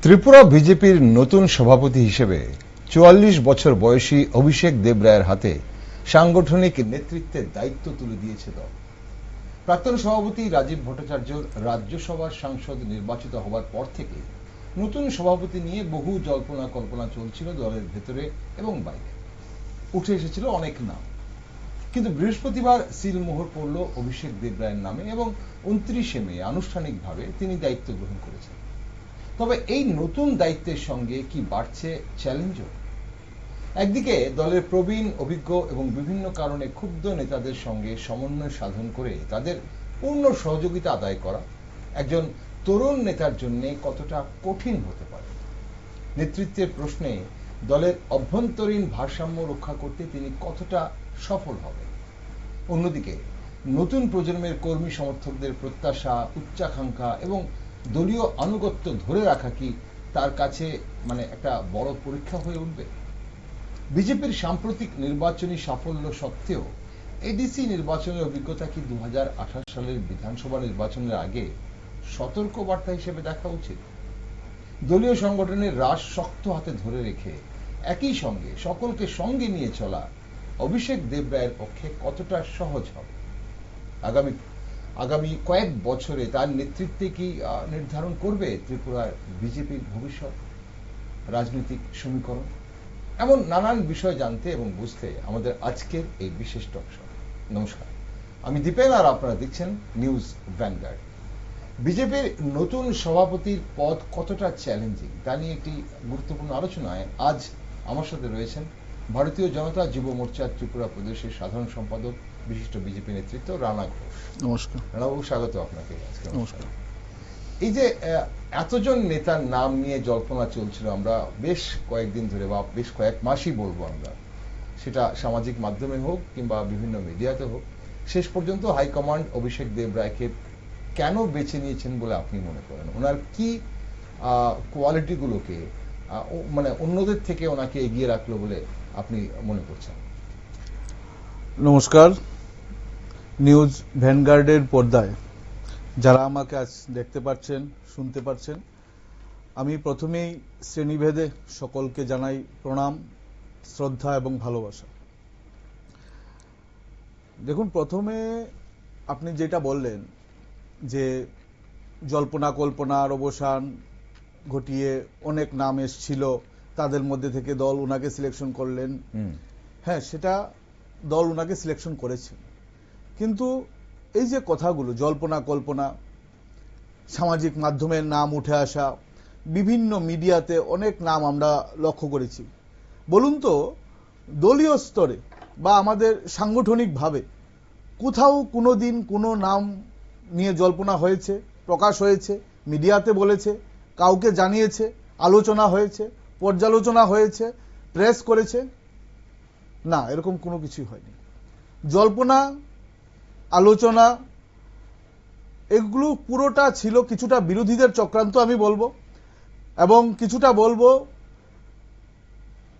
ত্রিপুরা বিজেপির নতুন সভাপতি হিসেবে ৪৪ বছর বয়সী অভিষেক দেবরায়ের হাতে সাংগঠনিক নেতৃত্বের দায়িত্ব তুলে দিয়েছে দল। প্রাক্তন সভাপতি রাজীব ভট্টাচার্য রাজ্যসভার সাংসদ নির্বাচিত হবার পর থেকে নতুন সভাপতি নিয়ে বহু জল্পনা কল্পনা চলছিল দলের ভেতরে এবং বাইরে। উঠে এসেছিল অনেক নাম, কিন্তু বৃহস্পতিবার সিলমোহর পড়ল অভিষেক দেবরায়ের নামে এবং ২৯শে মে আনুষ্ঠানিকভাবে তিনি দায়িত্ব গ্রহণ করেছেন। তবে এই নতুন দায়িত্বের সঙ্গে কি বাড়ছে চ্যালেঞ্জও? একদিকে দলের প্রবীণ, অভিজ্ঞ এবং বিভিন্ন কারণে ক্ষুব্ধ নেতাদের সঙ্গে সমন্বয় সাধন করে তাদের পূর্ণ সহযোগিতা আদায় করা একজন তরুণ নেতার জন্য কতটা কঠিন হতে পারে। নেতৃত্বের প্রশ্নে দলের অভ্যন্তরীণ ভারসাম্য রক্ষা করতে তিনি কতটা সফল হবেন। অন্যদিকে নতুন প্রজন্মের কর্মী সমর্থকদের প্রত্যাশা, উচ্চাকাঙ্ক্ষা এবং দলীয় আনুগত্য ধরে রাখা কি তার কাছে একটা বড় পরীক্ষা হয়ে উঠবে? বিজেপির সাম্প্রতিক নির্বাচনী সাফল্য সত্ত্বেও এডিসি নির্বাচনের অভিজ্ঞতা কি ২০১৮ সালের বিধানসভা নির্বাচনের আগে সতর্ক বার্তা হিসেবে দেখা উচিত? দলীয় সংগঠনের রাশ শক্ত হাতে ধরে রেখে একই সঙ্গে সকলকে সঙ্গে নিয়ে চলা অভিষেক দেবরায়ের পক্ষে কতটা সহজ হবে? আগামী কয়েক বছরে তার নেতৃত্বে কি নির্ধারণ করবে ত্রিপুরার বিজেপির ভবিষ্যৎ রাজনৈতিক সমীকরণ? এমন নানান বিষয় জানতে এবং বুঝতে আমাদের আজকের এই বিশেষ টক শো। নমস্কার, আমি দীপেন আর আপনারা দেখছেন নিউজ ভ্যানগার্ড। বিজেপির নতুন সভাপতির পদ কতটা চ্যালেঞ্জিং তা নিয়ে একটি গুরুত্বপূর্ণ আলোচনায় আজ আমার সাথে রয়েছেন ভারতীয় জনতা যুব মোর্চার ত্রিপুরা প্রদেশের সাধারণ সম্পাদক, বিশিষ্ট বিজেপি নেতৃত্ব রানা ঘোষ। নমস্কার। রানাবাবু, স্বাগত আপনাকে। নমস্কার। এই যে এতজন নেতার নাম নিয়ে জল্পনা চলছিল, আমরা বেশ কয়েকদিন ধরে বা বেশ কয়েক মাসই বলবো আমরা, সেটা সামাজিক মাধ্যমে হোক কিংবা বিভিন্ন মিডিয়াতে হোক, শেষ পর্যন্ত হাইকমান্ড অভিষেক দেবরায়কে কেন বেছে নিয়েছেন বলে আপনি মনে করেন? ওনার কি কোয়ালিটিগুলোকে অন্যদের থেকে ওনাকে এগিয়ে রাখলো বলে আপনি মনে করছেন? নমস্কার। নিউজ ভ্যানগার্ডের পর্দায় যারা আমাকে আজ দেখতে পাচ্ছেন, শুনতে পাচ্ছেন, আমি প্রথমেই শ্রেণীভেদে সকলকে জানাই প্রণাম, শ্রদ্ধা এবং ভালোবাসা। দেখুন, প্রথমে আপনি যেটা বললেন যে জল্পনা কল্পনার অবসান ঘটিয়ে অনেক নাম এসছিল, তাদের মধ্যে থেকে দল ওনাকে সিলেকশন করলেন। হ্যাঁ, সেটা দল ওনাকে সিলেকশন করেছে, কিন্তু এই যে কথাগুলো জল্পনা কল্পনা, সামাজিক মাধ্যমে নাম উঠে আসা, বিভিন্ন মিডিয়াতে অনেক নাম আমরা লক্ষ্য করেছি। বলুন তো, দলীয় স্তরে বা আমাদের সাংগঠনিকভাবে কোথাও কোনো দিন কোনো নাম নিয়ে জল্পনা হয়েছে, প্রকাশ হয়েছে, মিডিয়াতে বলেছে, কাউকে জানিয়েছে, আলোচনা হয়েছে, পর্যালোচনা হয়েছে, প্রেস করেছে? না, এরকম কোনো কিছুই হয়নি। জল্পনা, আলোচনা, এগুলো পুরোটা ছিল কিছুটা বিরোধীদের চক্রান্ত আমি বলবো, এবং কিছুটা বলবো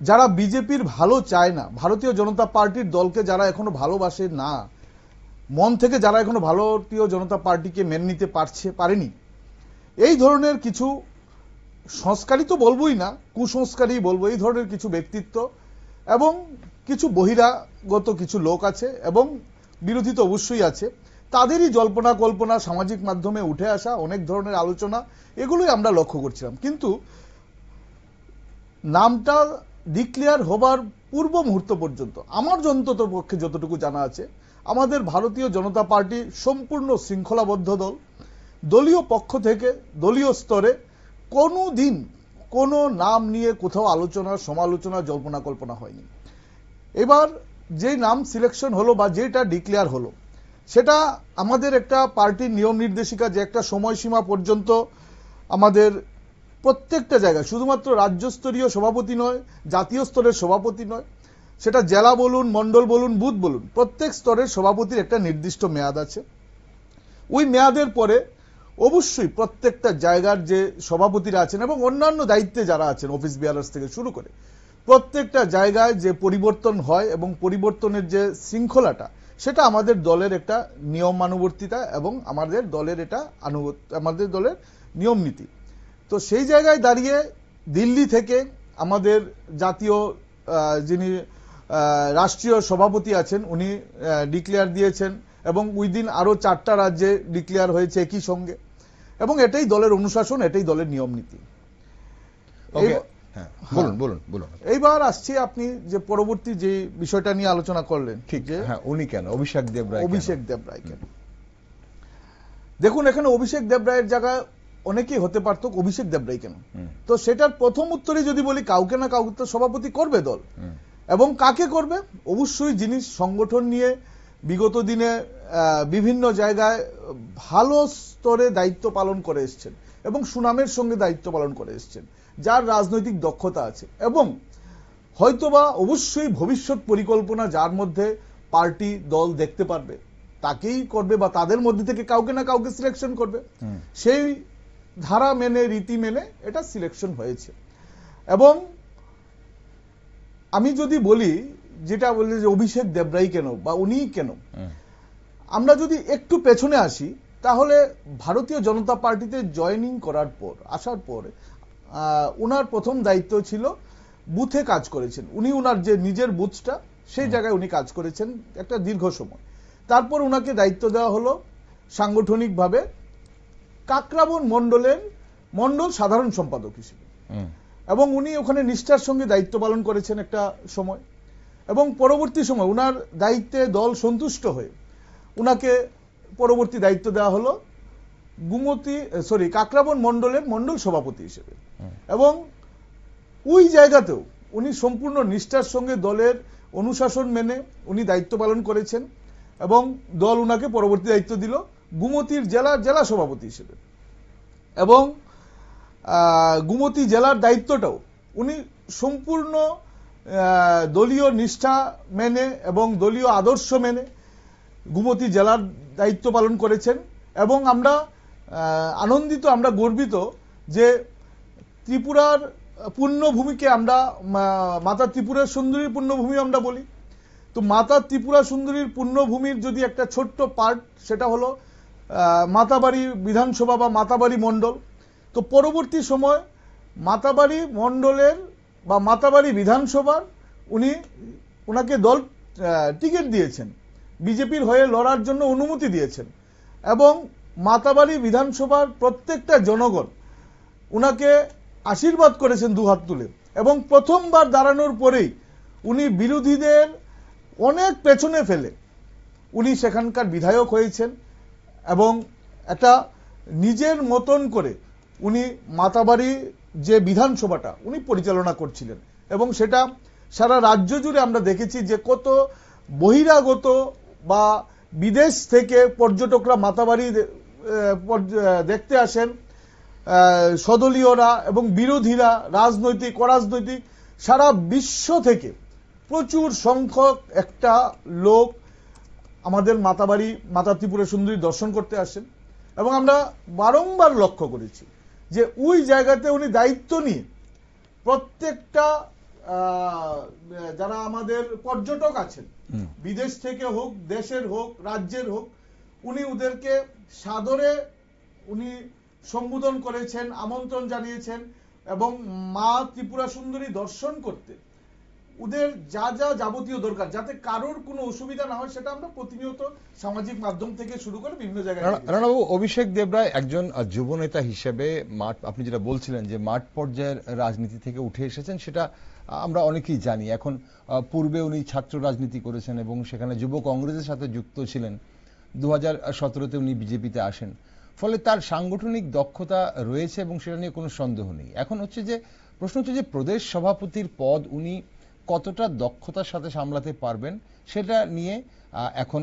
যারা বিজেপির ভালো চায় না, ভারতীয় জনতা পার্টির দলকে যারা এখনো ভালোবাসে না, মন থেকে যারা এখনো ভারতীয় জনতা পার্টিকে মেনে নিতে পারেনি, এই ধরনের কিছু সংস্কারী তো বলবোই না, কুসংস্কারই বলবো, এই ধরনের কিছু ব্যক্তিত্ব এবং কিছু বহিরাগত কিছু লোক আছে, এবং বিরোধী তো অবশ্যই আছে, তাদেরই জল্পনা কল্পনা, সামাজিক মাধ্যমে উঠে আসা অনেক ধরনের আলোচনা, এগুলোই আমরা লক্ষ্য করছিলাম। কিন্তু নামটা ডিক্লেয়ার হবার পূর্ব মুহূর্ত পর্যন্ত আমার অন্তত পক্ষে যতটুকু জানা আছে, আমাদের ভারতীয় জনতা পার্টি সম্পূর্ণ শৃঙ্খলাবদ্ধ দল। দলীয় পক্ষ থেকে দলীয় স্তরে কোনো দিন কোনো নাম নিয়ে কোথাও আলোচনা, সমালোচনা, জল্পনা কল্পনা হয়নি। এবার যেই নাম সিলেকশন হলো বা যেটা ডিক্লেয়ার হলো, সেটা আমাদের একটা পার্টির নিয়ম নির্দেশিকা, যে একটা সময়সীমা পর্যন্ত আমাদের প্রত্যেকটা জায়গায়, শুধুমাত্র রাজ্যস্তরীয় সভাপতি নয়, জাতীয় স্তরের সভাপতি নয়, সেটা জেলা বলুন, মন্ডল বলুন, বুথ বলুন, প্রত্যেক স্তরের সভাপতির একটা নির্দিষ্ট মেয়াদ আছে। ওই মেয়াদের পরে অবশ্যই প্রত্যেকটা জায়গার যে সভাপতিরা আছেন এবং অন্যান্য দায়িত্বে যারা আছেন, অফিস বিয়ারার্স থেকে শুরু করে, প্রত্যেকটা জায়গায় যে পরিবর্তন হয় এবং পরিবর্তনের যে শৃঙ্খলাটা, সেটা আমাদের দলের একটা নিয়মানুবর্তিতা এবং আমাদের দলের নিয়ম নীতি। তো সেই জায়গায় দাঁড়িয়ে দিল্লি থেকে আমাদের জাতীয় যিনি রাষ্ট্রীয় সভাপতি আছেন উনি ডিক্লেয়ার দিয়েছেন, এবং উইদিন আরো 4টা রাজ্যে ডিক্লেয়ার হয়েছে একই সঙ্গে, এবং এটাই দলের অনুশাসন, এটাই দলের নিয়ম নীতি। বলুন। এইবার আসছে আপনি যে পরবর্তী যে বিষয়টা নিয়ে আলোচনা করলেন, ঠিক, হ্যাঁ, উনি কেন অভিষেক দেবরায় কেন? দেখুন, এখানে অভিষেক দেবরায়ের জায়গায় অনেকেই হতে পারত, অভিষেক দেবরায় কেন? তো সেটার প্রথম উত্তরে যদি বলি, কাউকে না কাউকে তো সভাপতি করবে দল, এবং কাকে করবে? অবশ্যই যিনি সংগঠন নিয়ে বিগত দিনে বিভিন্ন জায়গায় ভালো স্তরে দায়িত্ব পালন করে এসছেন এবং সুনামের সঙ্গে দায়িত্ব পালন করে এসছেন, যার রাজনৈতিক দক্ষতা আছে, এবং হয়তোবা অবশ্যই ভবিষ্যৎ পরিকল্পনা যার মধ্যে পার্টি দল দেখতে পারবে তাকেই করবে, বা তাদের মধ্যে থেকে কাউকে না কাউকে সিলেকশন করবে। সেই ধারা মেনে, রীতি মেনে এটা সিলেকশন হয়েছে। এবং আমি যদি বলি, যেটা বললে যে অভিষেক দেবরায় কেন বা উনি কেন, আমরা যদি একটু পেছনে আসি, তাহলে ভারতীয় জনতা পার্টিতে জয়েনিং করার পর, আসার পর উনার প্রথম দায়িত্ব ছিল বুথে কাজ করেছেন। উনি উনার যে নিজের বুথটা, সেই জায়গায় উনি কাজ করেছেন একটা দীর্ঘ সময়। তারপর উনাকে দায়িত্ব দেওয়া হলো সাংগঠনিকভাবে কাকরাবন মণ্ডলের মণ্ডল সাধারণ সম্পাদক হিসেবে, এবং উনি ওখানে নিষ্ঠার সঙ্গে দায়িত্ব পালন করেছেন একটা সময়। এবং পরবর্তী সময় উনার দায়িত্বে দল সন্তুষ্ট হয়ে উনাকে পরবর্তী দায়িত্ব দেওয়া হলো কাকরাবন মণ্ডলের মণ্ডল সভাপতি হিসেবে, এবং ওই জায়গাতেও উনি সম্পূর্ণ নিষ্ঠার সঙ্গে দলের অনুশাসন মেনে উনি দায়িত্ব পালন করেছেন, এবং দল উনাকে পরবর্তী দায়িত্ব দিল গুমতির জেলা সভাপতি হিসেবে। এবং গুমতি জেলার দায়িত্বটাও উনি সম্পূর্ণ দলীয় নিষ্ঠা মেনে এবং দলীয় আদর্শ মেনে গুমতি জেলার দায়িত্ব পালন করেছেন। এবং আমরা আনন্দিত, আমরা গর্বিত যে ত্রিপুরার পুণ্যভূমিকে আমরা মাতা ত্রিপুরা সুন্দরীর পুণ্যভূমি আমরা বলি। তো মাতা ত্রিপুরা সুন্দরীর পুণ্যভূমির যদি একটা ছোট্ট পার্ট, সেটা হলো মাতাবাড়ি বিধানসভা বা মাতাবাড়ি মণ্ডল। তো পরবর্তী সময় মাতাবাড়ি মণ্ডলের বা মাতাবাড়ি বিধানসভার উনাকে দল টিকিট দিয়েছেন, বিজেপির হয়ে লড়ার জন্য অনুমতি দিয়েছেন, এবং মাতাবাড়ি বিধানসভার প্রত্যেকটা জনগণ উনাকে আশীর্বাদ করেছেন দুহাত তুলে। এবং প্রথমবার দাঁড়ানোর পরেই উনি বিরোধীদের অনেক পেছনে ফেলে উনি সেখানকার বিধায়ক হয়েছেন, এবং একটা নিজের মতন করে উনি মাতাবাড়ি যে বিধানসভাটা উনি পরিচালনা করছিলেন। এবং সেটা সারা রাজ্য জুড়ে আমরা দেখেছি যে কত বহিরাগত বা বিদেশ থেকে পর্যটকরা মাতাবাড়ি দেখতে আসেন, সদলীয়রা এবং বিরোধীরা, রাজনৈতিক অরাজনৈতিক, সারা বিশ্ব থেকে প্রচুর সংখ্যক একটা লোক আমাদের মাতাবাড়ি মাতা ত্রিপুরা সুন্দরী দর্শন করতে আসেন। এবং আমরা বারংবার লক্ষ্য করেছি যে ওই জায়গাতে উনি দায়িত্ব নিয়ে প্রত্যেকটা যারা আমাদের পর্যটক আছেন, বিদেশ থেকে হোক, দেশের হোক, রাজ্যের হোক, উনি ওদেরকে সাদরে উনি সম্বোধন করেছেন, আমন্ত্রণ জানিয়েছেন, এবং মা ত্রিপুরা সুন্দরী দর্শন করতে ওদের যা যা যাবতীয় দরকার, যাতে কারোর কোনো অসুবিধা না হয়, সেটা আমরা প্রতিনিয়ত সামাজিক মাধ্যম থেকে শুরু করে বিভিন্ন জায়গায়। রানাবাবু, অভিষেক দেবরায় একজন যুব নেতা হিসেবে আপনি যেটা বলছিলেন যে মাঠ পর্যায়ের রাজনীতি থেকে উঠে এসেছেন, সেটা আমরা অনেকেই জানি। এখন পূর্বে উনি ছাত্র রাজনীতি করেছেন এবং সেখানে যুব কংগ্রেসের সাথে যুক্ত ছিলেন। 2017-তে উনি বিজেপিতে আসেন, ফলে তার সাংগঠনিক দক্ষতা রয়েছে এবং সেটা নিয়ে কোনো সন্দেহ নেই। এখন প্রশ্ন হচ্ছে যে প্রদেশ সভাপতির পদ উনি কতটা দক্ষতার সাথে সামলাতে পারবেন, সেটা নিয়ে এখন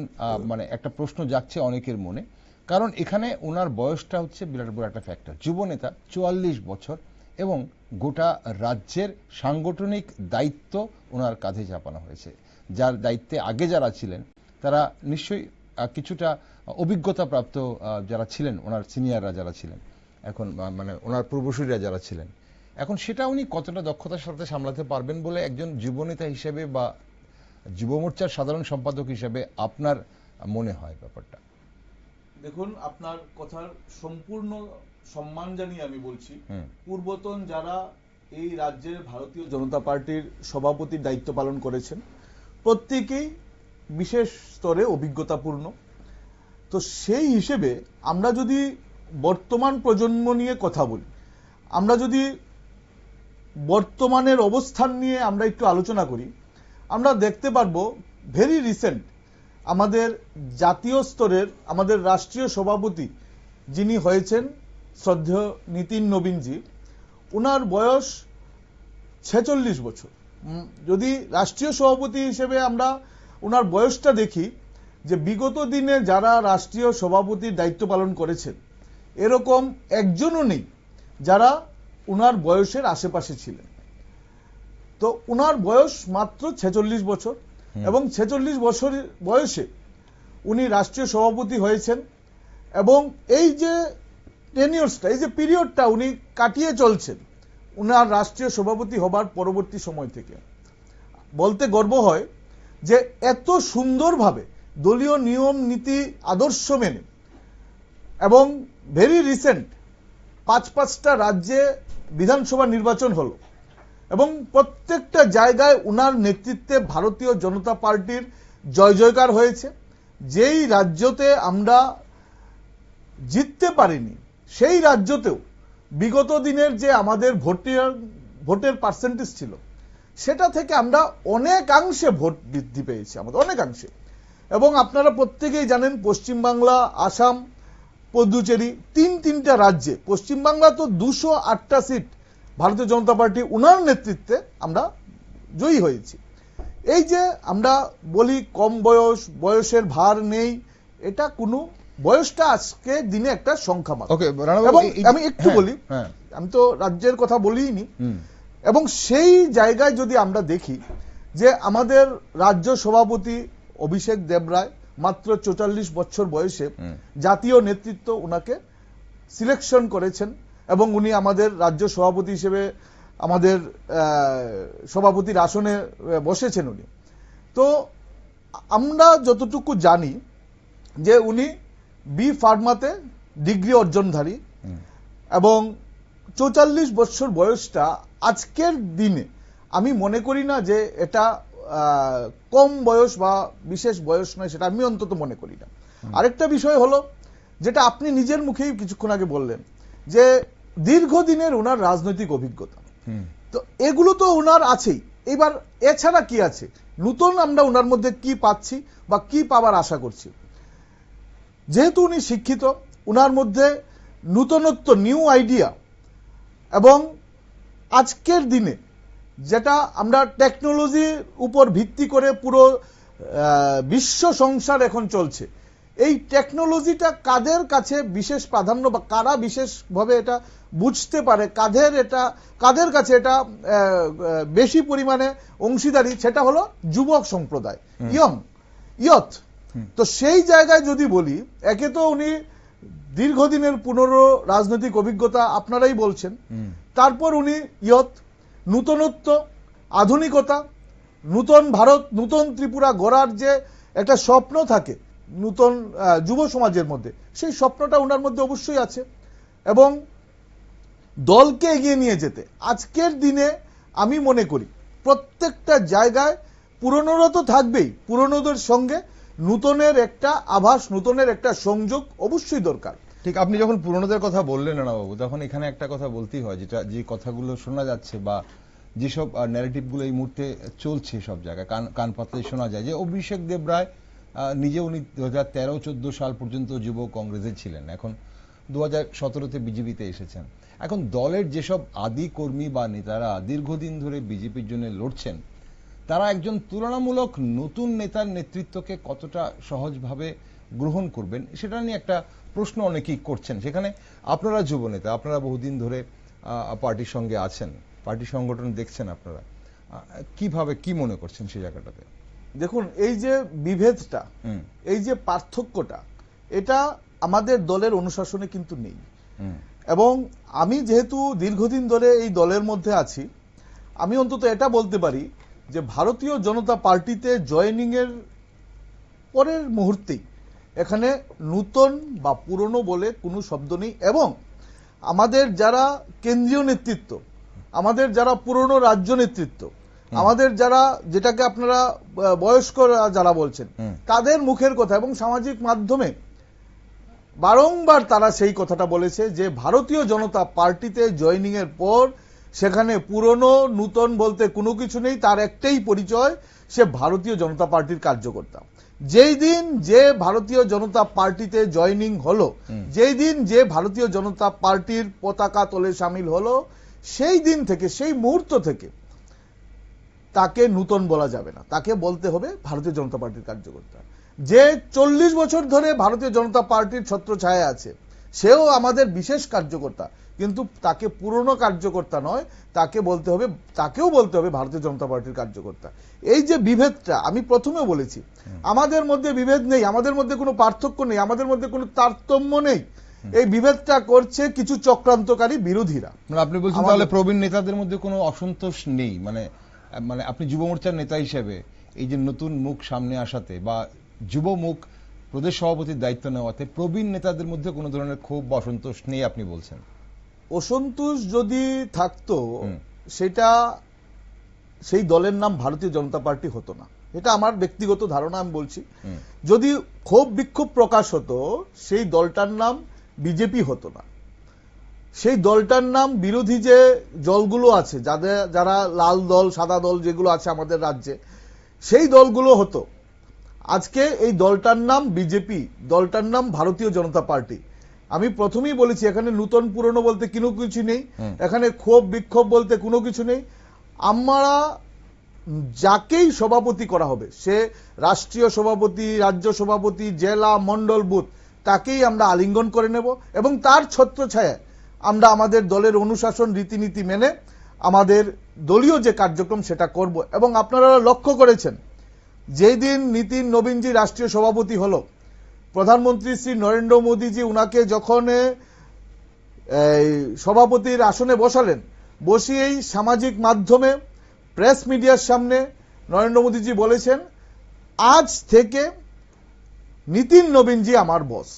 মানে একটা প্রশ্ন যাচ্ছে অনেকের মনে। কারণ এখানে ওনার বয়সটা হচ্ছে বিরাট বড় একটা ফ্যাক্টর। যুব নেতা, 44 বছর, এবং গোটা রাজ্যের সাংগঠনিক দায়িত্ব ওনার কাঁধে চাপানো হয়েছে। যার দায়িত্বে আগে যারা ছিলেন তারা নিশ্চয়ই কিছুটা অভিজ্ঞতা প্রাপ্ত যারা ছিলেন, ওনার সিনিয়ররা যারা ছিলেন, এখন মানে ওনার পূর্বসূরীরা যারা ছিলেন, এখন সেটা উনি কতটা দক্ষতার সাথে সামলাতে পারবেন বলে একজন যুবনেতা হিসেবে বা যুব মোর্চার সাধারণ সম্পাদক হিসেবে আপনার মনে হয় ব্যাপারটা? দেখুন, আপনার কথার সম্পূর্ণ সম্মান জানিয়ে আমি বলছি, হুম। পূর্বতন যারা এই রাজ্যের ভারতীয় জনতা পার্টির সভাপতির দায়িত্ব পালন করেছেন প্রত্যেকেই বিশেষ স্তরে অভিজ্ঞতাপূর্ণ। তো সেই হিসেবে আমরা যদি বর্তমান প্রজন্ম নিয়ে কথা বলি, আমরা যদি বর্তমানের অবস্থান নিয়ে আমরা একটু আলোচনা করি, আমরা দেখতে পারবো ভেরি রিসেন্ট আমাদের জাতীয় স্তরের আমাদের রাষ্ট্রীয় সভাপতি যিনি হয়েছেন শ্রদ্ধেয় নীতিন নবীনজি, ওনার বয়স 46 বছর। যদি রাষ্ট্রীয় সভাপতি হিসেবে আমরা ওনার বয়সটা দেখি, যে বিগত দিনে যারা রাষ্ট্রীয় সভাপতির দায়িত্ব পালন করেছেন এরকম একজনও নেই যারা ওনার বয়সের আশেপাশে ছিলেন। তো ওনার বয়স মাত্র 46 বছর, এবং 46 বছর বয়সে উনি রাষ্ট্রীয় সভাপতি হয়েছেন, এবং এই যে টেনিয়র্সটা, এই যে পিরিয়ডটা উনি কাটিয়ে চলছেন উনার রাষ্ট্রীয় সভাপতি হবার পরবর্তী সময় থেকে, বলতে গর্ব হয় যে এত সুন্দরভাবে দলীয় নিয়ম নীতি আদর্শ মেনে, এবং ভেরি রিসেন্ট 5-5টা রাজ্যে বিধানসভা নির্বাচন হলো, এবং প্রত্যেকটা জায়গায় উনার নেতৃত্বে ভারতীয় জনতা পার্টির জয় জয়কার হয়েছে। যেই রাজ্যতে আমরা জিততে পারিনি সেই রাজ্যতেও বিগত দিনের যে আমাদের ভোটের পার্সেন্টেজ ছিল সেটা থেকে আমরা অনেকাংশে ভোট বৃদ্ধি পেয়েছি, আমাদের অনেকাংশে। এবং আপনারা প্রত্যেকেই জানেন পশ্চিমবাংলা, আসাম, পদ্দুচেরি, তিনটা রাজ্যে, পশ্চিমবাংলা তো 208টা সিট ভারতীয় জনতা পার্টি উনার নেতৃত্বে আমরা জয়ী হয়েছি। এই যে আমরা বলি কম বয়সের ভার নেই, এটা কোনো, বয়সটা আজকে দিনে একটা সংখ্যা মাত্র। ওকে, এবং আমি একটু বলি, আমি তো রাজ্যের কথা বলিনি, এবং সেই জায়গায় যদি আমরা দেখি যে আমাদের রাজ্য সভাপতি অভিষেক দেবরায় মাত্র 44 বছর বয়সে জাতীয় নেতৃত্ব ওনাকে সিলেকশন করেছেন, এবং উনি আমাদের রাজ্য সভাপতি হিসেবে আমাদের সভাপতির আসনে বসেছেন উনি। তো আমরা যতটুকু জানি যে উনি বি ফার্মাতে ডিগ্রি অর্জনধারী, এবং 44 বছর বয়সটা আজকের দিনে আমি মনে করি না যে এটা কম বয়স বা বিশেষ বয়স নয়, সেটা আমি অন্তত মনে করি না। আরেকটা বিষয় হলো যেটা আপনি নিজের মুখেই কিছুক্ষণ আগে বললেন, যে দীর্ঘদিনের ওনার রাজনৈতিক অভিজ্ঞতা, তো এগুলো তো ওনার আছেই। এবার এছাড়া কি আছে নতুন, আমরা ওনার মধ্যে কি পাচ্ছি বা কি পাবার আশা করছি? যেহেতু উনি শিক্ষিত, ওনার মধ্যে নূতনত্ব, নিউ আইডিয়া, এবং আজকের দিনে যেটা আমরা টেকনোলজির উপর ভিত্তি করে পুরো বিশ্ব সংসার এখন চলছে, এই টেকনোলজিটা কাদের কাছে বিশেষ প্রাধান্য বা কারা বিশেষভাবে এটা বুঝতে পারে, কাদের কাছে এটা বেশি পরিমাণে অংশীদারি, সেটা হলো যুবক সম্প্রদায়, ইয়থ। তো সেই জায়গায় যদি বলি, একে তো উনি দীর্ঘদিনের রাজনৈতিক অভিজ্ঞতা আপনারাই বলছেন, তারপর উনি ইয়থ, নূতনত্ব, আধুনিকতা, নূতন ভারত, নূতন ত্রিপুরা গড়ার যে একটা স্বপ্ন থাকে নূতন যুব সমাজের মধ্যে, সেই স্বপ্নটা ওনার মধ্যে অবশ্যই আছে। এবং দলকে এগিয়ে নিয়ে যেতে আজকের দিনে আমি মনে করি প্রত্যেকটা জায়গায় পুরনোরা তো থাকবেই, পুরনোদের সঙ্গে নূতনের একটা আভাস, নূতনের একটা সংযোগ অবশ্যই দরকার। ঠিক, আপনি যখন পুরনোদের কথা বললেন রানাবাবু, তখন এখানে একটা কথা বলতেই হয়, যেটা যে কথাগুলো শোনা যাচ্ছে বা যেসব ন্যারেটিভগুলো এই মুহূর্তে চলছে সব জায়গায় কান পাতলে শোনা যায়, যে অভিষেক দেবরায় নিজে উনি 2013-14 সাল পর্যন্ত যুব কংগ্রেসে ছিলেন, এখন 2017-তে বিজেপিতে এসেছেন। এখন দলের যেসব আদি কর্মী বা নেতারা দীর্ঘদিন ধরে বিজেপির জন্য লড়ছেন, তারা একজন তুলনামূলক নতুন নেতার নেতৃত্বকে কতটা সহজভাবে গ্রহণ করবেন সেটা নিয়ে একটা প্রশ্ন অনেকেই করছেন। সেখানে আপনারা যুব নেতা, আপনারা বহুদিন ধরে পার্টির সঙ্গে আছেন, পার্টি সংগঠন দেখছেন, আপনারা কিভাবে কি মনে করছেন সেই জায়গাটাতে? দেখুন, এই যে বিভেদটা, এই যে পার্থক্যটা, এটা আমাদের দলের অনুশাসনে কিন্তু নেই। এবং আমি যেহেতু দীর্ঘদিন ধরে এই দলের মধ্যে আছি, আমি অন্তত এটা বলতে পারি যে ভারতীয় জনতা পার্টিতে জয়েনিং এর পরের মুহূর্তেই এখানে নূতন বা পুরনো বলে কোনো শব্দ নেই। এবং আমাদের যারা কেন্দ্রীয় নেতৃত্ব, আমাদের যারা পুরনো রাজ্য নেতৃত্ব, আমাদের যারা, যেটাকে আপনারা বয়স্ক যারা বলছেন, তাদের মুখের কথা এবং সামাজিক মাধ্যমে বারংবার তারা সেই কথাটা বলেছে যে ভারতীয় জনতা পার্টিতে জয়েনিং এর পর সেখানে পুরনো নূতন বলতে কোনো কিছু নেই, তার একটাই পরিচয়, সে ভারতীয় জনতা পার্টির কার্যকর্তা। যেই দিন যে ভারতীয় জনতা পার্টিতে জয়েনিং হলো, যেই দিন যে ভারতীয় জনতা পার্টির পতাকা তলে সামিল হলো, সেই দিন থেকে, সেই মুহূর্ত থেকে তাকে নূতন বলা যাবে না, তাকে বলতে হবে ভারতীয় জনতা পার্টির কার্যকর্তা। যে 40 বছর ধরে ভারতীয় জনতা পার্টির ছত্রছায়ায় আছে, সেও আমাদের বিশেষ কার্যকর্তা, কিন্তু তাকে পুরনো কার্যকর্তা নয়, তাকে বলতে হবে, তাকেও বলতে হবে ভারতীয় জনতা পার্টির কার্যকর্তা। এই যে বিভেদটা, আমি প্রথমে বলেছি আমাদের মধ্যে বিভেদ নেই, আমাদের মধ্যে কোনো পার্থক্য নেই, আমাদের মধ্যে কোনো তারতম্য নেই। এই বিভেদটা করছে কিছু চক্রান্তকারী বিরোধীরা। মানে আপনি বলছেন তাহলে প্রবীণ নেতাদের মধ্যে কোনো অসন্তোষ নেই, মানে মানে আপনি যুব মোর্চার নেতা হিসেবে এই যে নতুন মুখ সামনে আসাতে বা যুব মুখ প্রদেশ সভাপতির দায়িত্ব নেওয়াতে প্রবীণ নেতাদের মধ্যে কোনো ধরনের ক্ষোভ বা অসন্তোষ নেই আপনি বলছেন? অসন্তোষ যদি থাকতো সেটা সেই দলের নাম ভারতীয় জনতা পার্টি হতো না, এটা আমার ব্যক্তিগত ধারণা। আমি বলছি যদি ক্ষোভ বিক্ষোভ প্রকাশ হতো সেই দলটার নাম বিজেপি হতো না, সেই দলটার নাম বিরোধী যে দলগুলো আছে, যারা লাল দল সাদা দল যেগুলো আছে আমাদের রাজ্যে, সেই দলগুলো হতো। আজকে এই দলটার নাম বিজেপি, দলটার নাম ভারতীয় জনতা পার্টি। আমি প্রথমেই বলেছি এখানে নূতন পুরনো বলতে কোনো কিছু নেই, এখানে ক্ষোভ বিক্ষোভ বলতে কোনো কিছু নেই। আমরা যাকেই সভাপতি করা হবে, সে রাষ্ট্রীয় সভাপতি, রাজ্য সভাপতি, জেলা মন্ডল বুথ, তাকেই আমরা আলিঙ্গন করে নেব এবং তার ছত্রছায়ায় আমরা আমাদের দলের অনুশাসন রীতিনীতি মেনে আমাদের দলীয় যে কার্যক্রম সেটা করব। এবং আপনারা লক্ষ্য করেছেন যেই দিন নীতিন নবীনজি রাষ্ট্রীয় সভাপতি হলো, প্রধানমন্ত্রী শ্রী নরেন্দ্র মোদীজি উনাকে যখন সভাপতির আসনে বসালেন, বসিয়েই সামাজিক মাধ্যমে প্রেস মিডিয়ার সামনে নরেন্দ্র মোদীজি বলেছেন, আজ থেকে নীতিন নবীনজি আমার বস,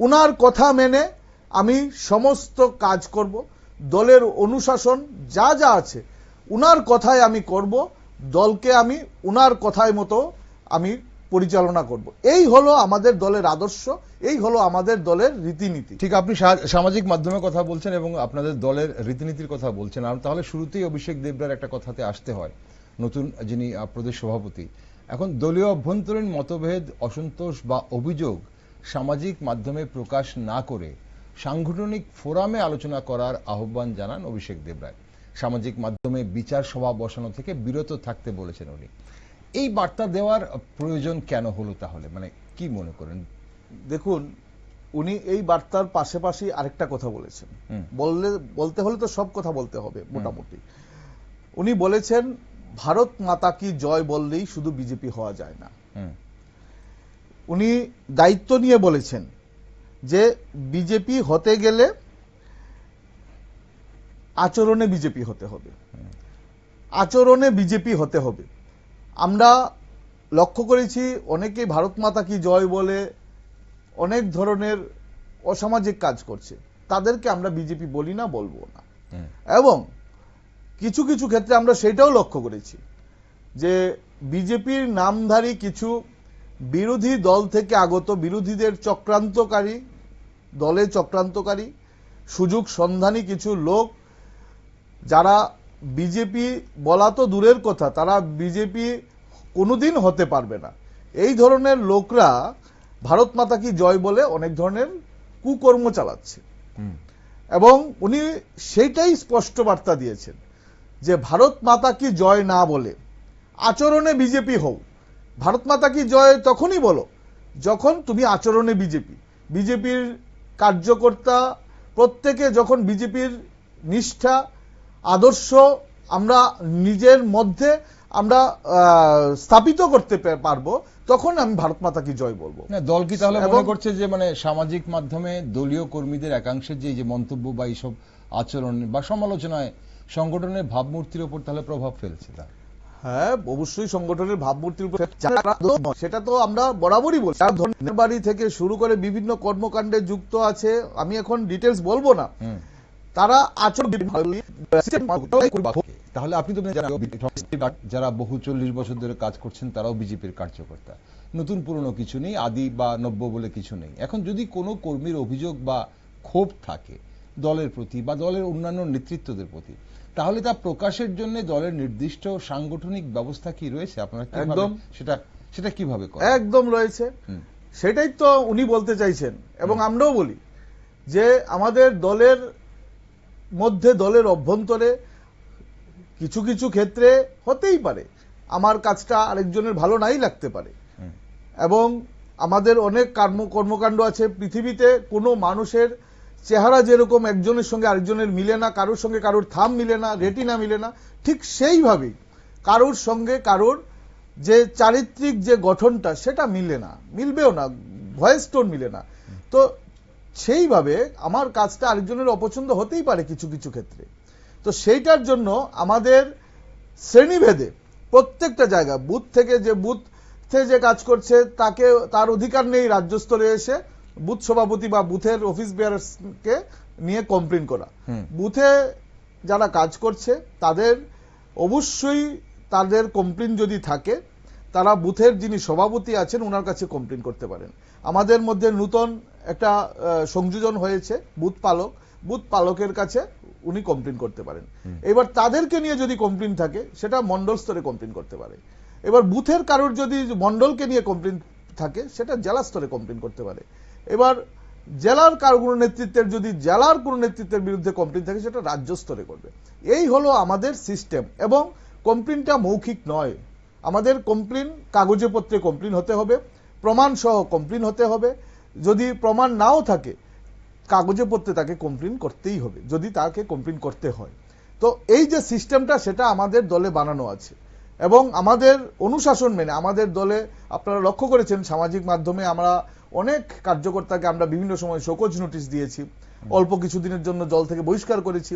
উনার কথা মেনে আমি সমস্ত কাজ করব, দলের অনুশাসন যা যা আছে উনার কথায় আমি করব, দলকে আমি উনার কথায় মতো আমি পরিচালনা করব। এই হলো আমাদের দলের আদর্শ, এই হলো আমাদের দলের রীতিনীতি। ঠিক, আপনি সামাজিক মাধ্যমে কথা বলছেন এবং আপনাদের দলের রীতিনীতির কথা বলছেন, আর তাহলে শুরুতেই অভিষেক দেবরায়ের একটা কথাতে আসতে হয়, নতুন যিনি প্রদেশ সভাপতি। এখন দলীয় অভ্যন্তরীণ মতভেদ, অসন্তোষ বা অভিযোগ সামাজিক মাধ্যমে প্রকাশ না করে সাংগঠনিক ফোরামে আলোচনা করার আহ্বান জানান অভিষেক দেবরায়। সামাজিক মাধ্যমে বিচার সভা বসানো থেকে বিরত থাকতে বলেছেন উনি। এই বার্তা দেওয়ার প্রয়োজন কেন হলো তাহলে, মানে কি মনে করেন? দেখুন, উনি এই বার্তার পাশাপাশি আরেকটা কথা বলেছেন, বলতে হলে তো সব কথা বলতে হবে মোটামুটি। উনি বলেছেন ভারত মাতা কি জয় বললেই শুধু বিজেপি হওয়া যায় না। উনি দায়িত্ব নিয়ে বলেছেন যে বিজেপি হতে গেলে আচরণে বিজেপি হতে হবে, আচরণে বিজেপি হতে হবে। আমরা লক্ষ্য করেছি অনেকেই ভারত মাতা কি জয় বলে অনেক ধরনের অসামাজিক কাজ করছে, তাদেরকে আমরা বিজেপি বলি না, বলবো না। এবং কিছু কিছু ক্ষেত্রে আমরা সেটাও লক্ষ্য করেছি যে বিজেপির নামধারী কিছু বিরোধী দল থেকে আগত বিরোধীদের চক্রান্তকারী, দলে চক্রান্তকারী, সুযোগ সন্ধানী কিছু লোক, যারা বিজেপি বলা তো দূরের কথা, তারা বিজেপি কোনোদিন হতে পারবে না, এই ধরনের লোকরা ভারত মাতা কি জয় বলে অনেক ধরনের কুকর্ম চালাচ্ছে। এবং উনি সেইটাই স্পষ্ট বার্তা দিয়েছেন যে ভারত মাতা কি জয় না বলে আচরণে বিজেপি হও। ভারত মাতা কি জয় তখনই বলো যখন তুমি আচরণে বিজেপি, বিজেপির কার্যকর্তা প্রত্যেকে যখন বিজেপির নিষ্ঠা আদর্শ আমরা নিজের মধ্যে আমরা স্থাপিত করতে পারবো, তখন আমি ভারত মাতা কি জয় বলবো। দল কি তাহলে মনে করছে যে মানে সামাজিক মাধ্যমে দলীয় কর্মীদের একাংশের যে মন্তব্য বা এইসব আচরণ বা সমালোচনায় সংগঠনের ভাবমূর্তির উপর তাহলে প্রভাব ফেলছে? তা হ্যাঁ, অবশ্যই সংগঠনের ভাবমূর্তির উপর সেটা তো আমরা বরাবরই বলি। ধর্মের বাড়ি থেকে শুরু করে বিভিন্ন কর্মকাণ্ডে যুক্ত আছে, আমি এখন ডিটেলস বলবো না। তারা আচরণ তাহলে আপনি তো যারা বহু 40 বছর ধরে কাজ করছেন তারাও বিজেপির কার্যকর্তা, নতুন পুরনো কিছু নেই, আদি বা নব্য বলে কিছু নেই। এখন যদি কোনো কর্মীর অভিযোগ বা ক্ষোভ থাকে দলের প্রতি বা দলের অন্যান্য নেতৃত্বদের প্রতি, তাহলে তা প্রকাশের জন্য দলের নির্দিষ্ট সাংগঠনিক ব্যবস্থা কি রয়েছে? আপনারা একদম সেটা কিভাবে করেন? একদম রয়েছে, সেটাই তো উনি বলতে চাইছেন এবং আমরাও বলি যে আমাদের দলের মধ্যে, দলের অভ্যন্তরে কিছু কিছু ক্ষেত্রে হতেই পারে আমার কাজটা আরেকজনের ভালো নাই লাগতে পারে, এবং আমাদের অনেক কর্মকাণ্ড আছে। পৃথিবীতে কোনো মানুষের চেহারা যেরকম একজনের সঙ্গে আরেকজনের মিলে না, কারোর সঙ্গে কারোর থাম মিলে না, রেটিনা মিলে না, ঠিক সেইভাবেই কারোর সঙ্গে কারোর যে চারিত্রিক যে গঠনটা সেটা মিলে না, মিলবেও না, ভয়েস টোন মিলে না। তো সেইভাবে আমার কাজটা আরেকজনের অপছন্দ হতেই পারে কিছু কিছু ক্ষেত্রে। তো সেইটার জন্য আমাদের শ্রেণীভেদে প্রত্যেকটা জায়গা, বুথ থেকে যে কাজ করছে তাকে, তার অধিকার নেই রাজ্য স্তরে এসে বুথ সভাপতি বা বুথের অফিস বেয়ারারকে নিয়ে কমপ্লেন করা। বুথে যারা কাজ করছে তাদের অবশ্যই তাদের কমপ্লেন যদি থাকে, তারা বুথের যিনি সভাপতি আছেন ওনার কাছে কমপ্লেন করতে পারেন। আমাদের মধ্যে নতুন একটা সংযোজন হয়েছে, বুথ পালকের কাছে উনি কমপ্লেন করতে পারেন। এবার তাদেরকে নিয়ে যদি কমপ্লেন থাকে সেটা মন্ডল স্তরে কমপ্লেন করতে পারে। এবার বুথের কারোর যদি মন্ডলকে নিয়ে কমপ্লেন থাকে সেটা জেলা স্তরে কমপ্লেন করতে পারে। এবার জেলার কোনো নেতৃত্বের বিরুদ্ধে কমপ্লেন থাকে সেটা রাজ্য স্তরে করবে। এই হলো আমাদের সিস্টেম, এবং কমপ্লেনটা মৌখিক নয়, আমাদের কমপ্লেন কাগজে পত্রে কমপ্লেন হতে হবে, প্রমাণ সহ কমপ্লেন হতে হবে। যদি প্রমাণ নাও থাকে কাগজে পত্রে তাকে কমপ্লেন করতেই হবে, যদি তাকে কমপ্লেন করতে হয়। তো এই যে সিস্টেমটা সেটা আমাদের দলে বানানো আছে, এবং আমাদের অনুশাসন মেনে আমাদের দলে আপনারা লক্ষ্য করেছেন সামাজিক মাধ্যমে আমরা অনেক কার্যকর্তাকে আমরা বিভিন্ন সময় শোকজ নোটিশ দিয়েছি, অল্প কিছুদিনের জন্য দল থেকে বহিষ্কার করেছি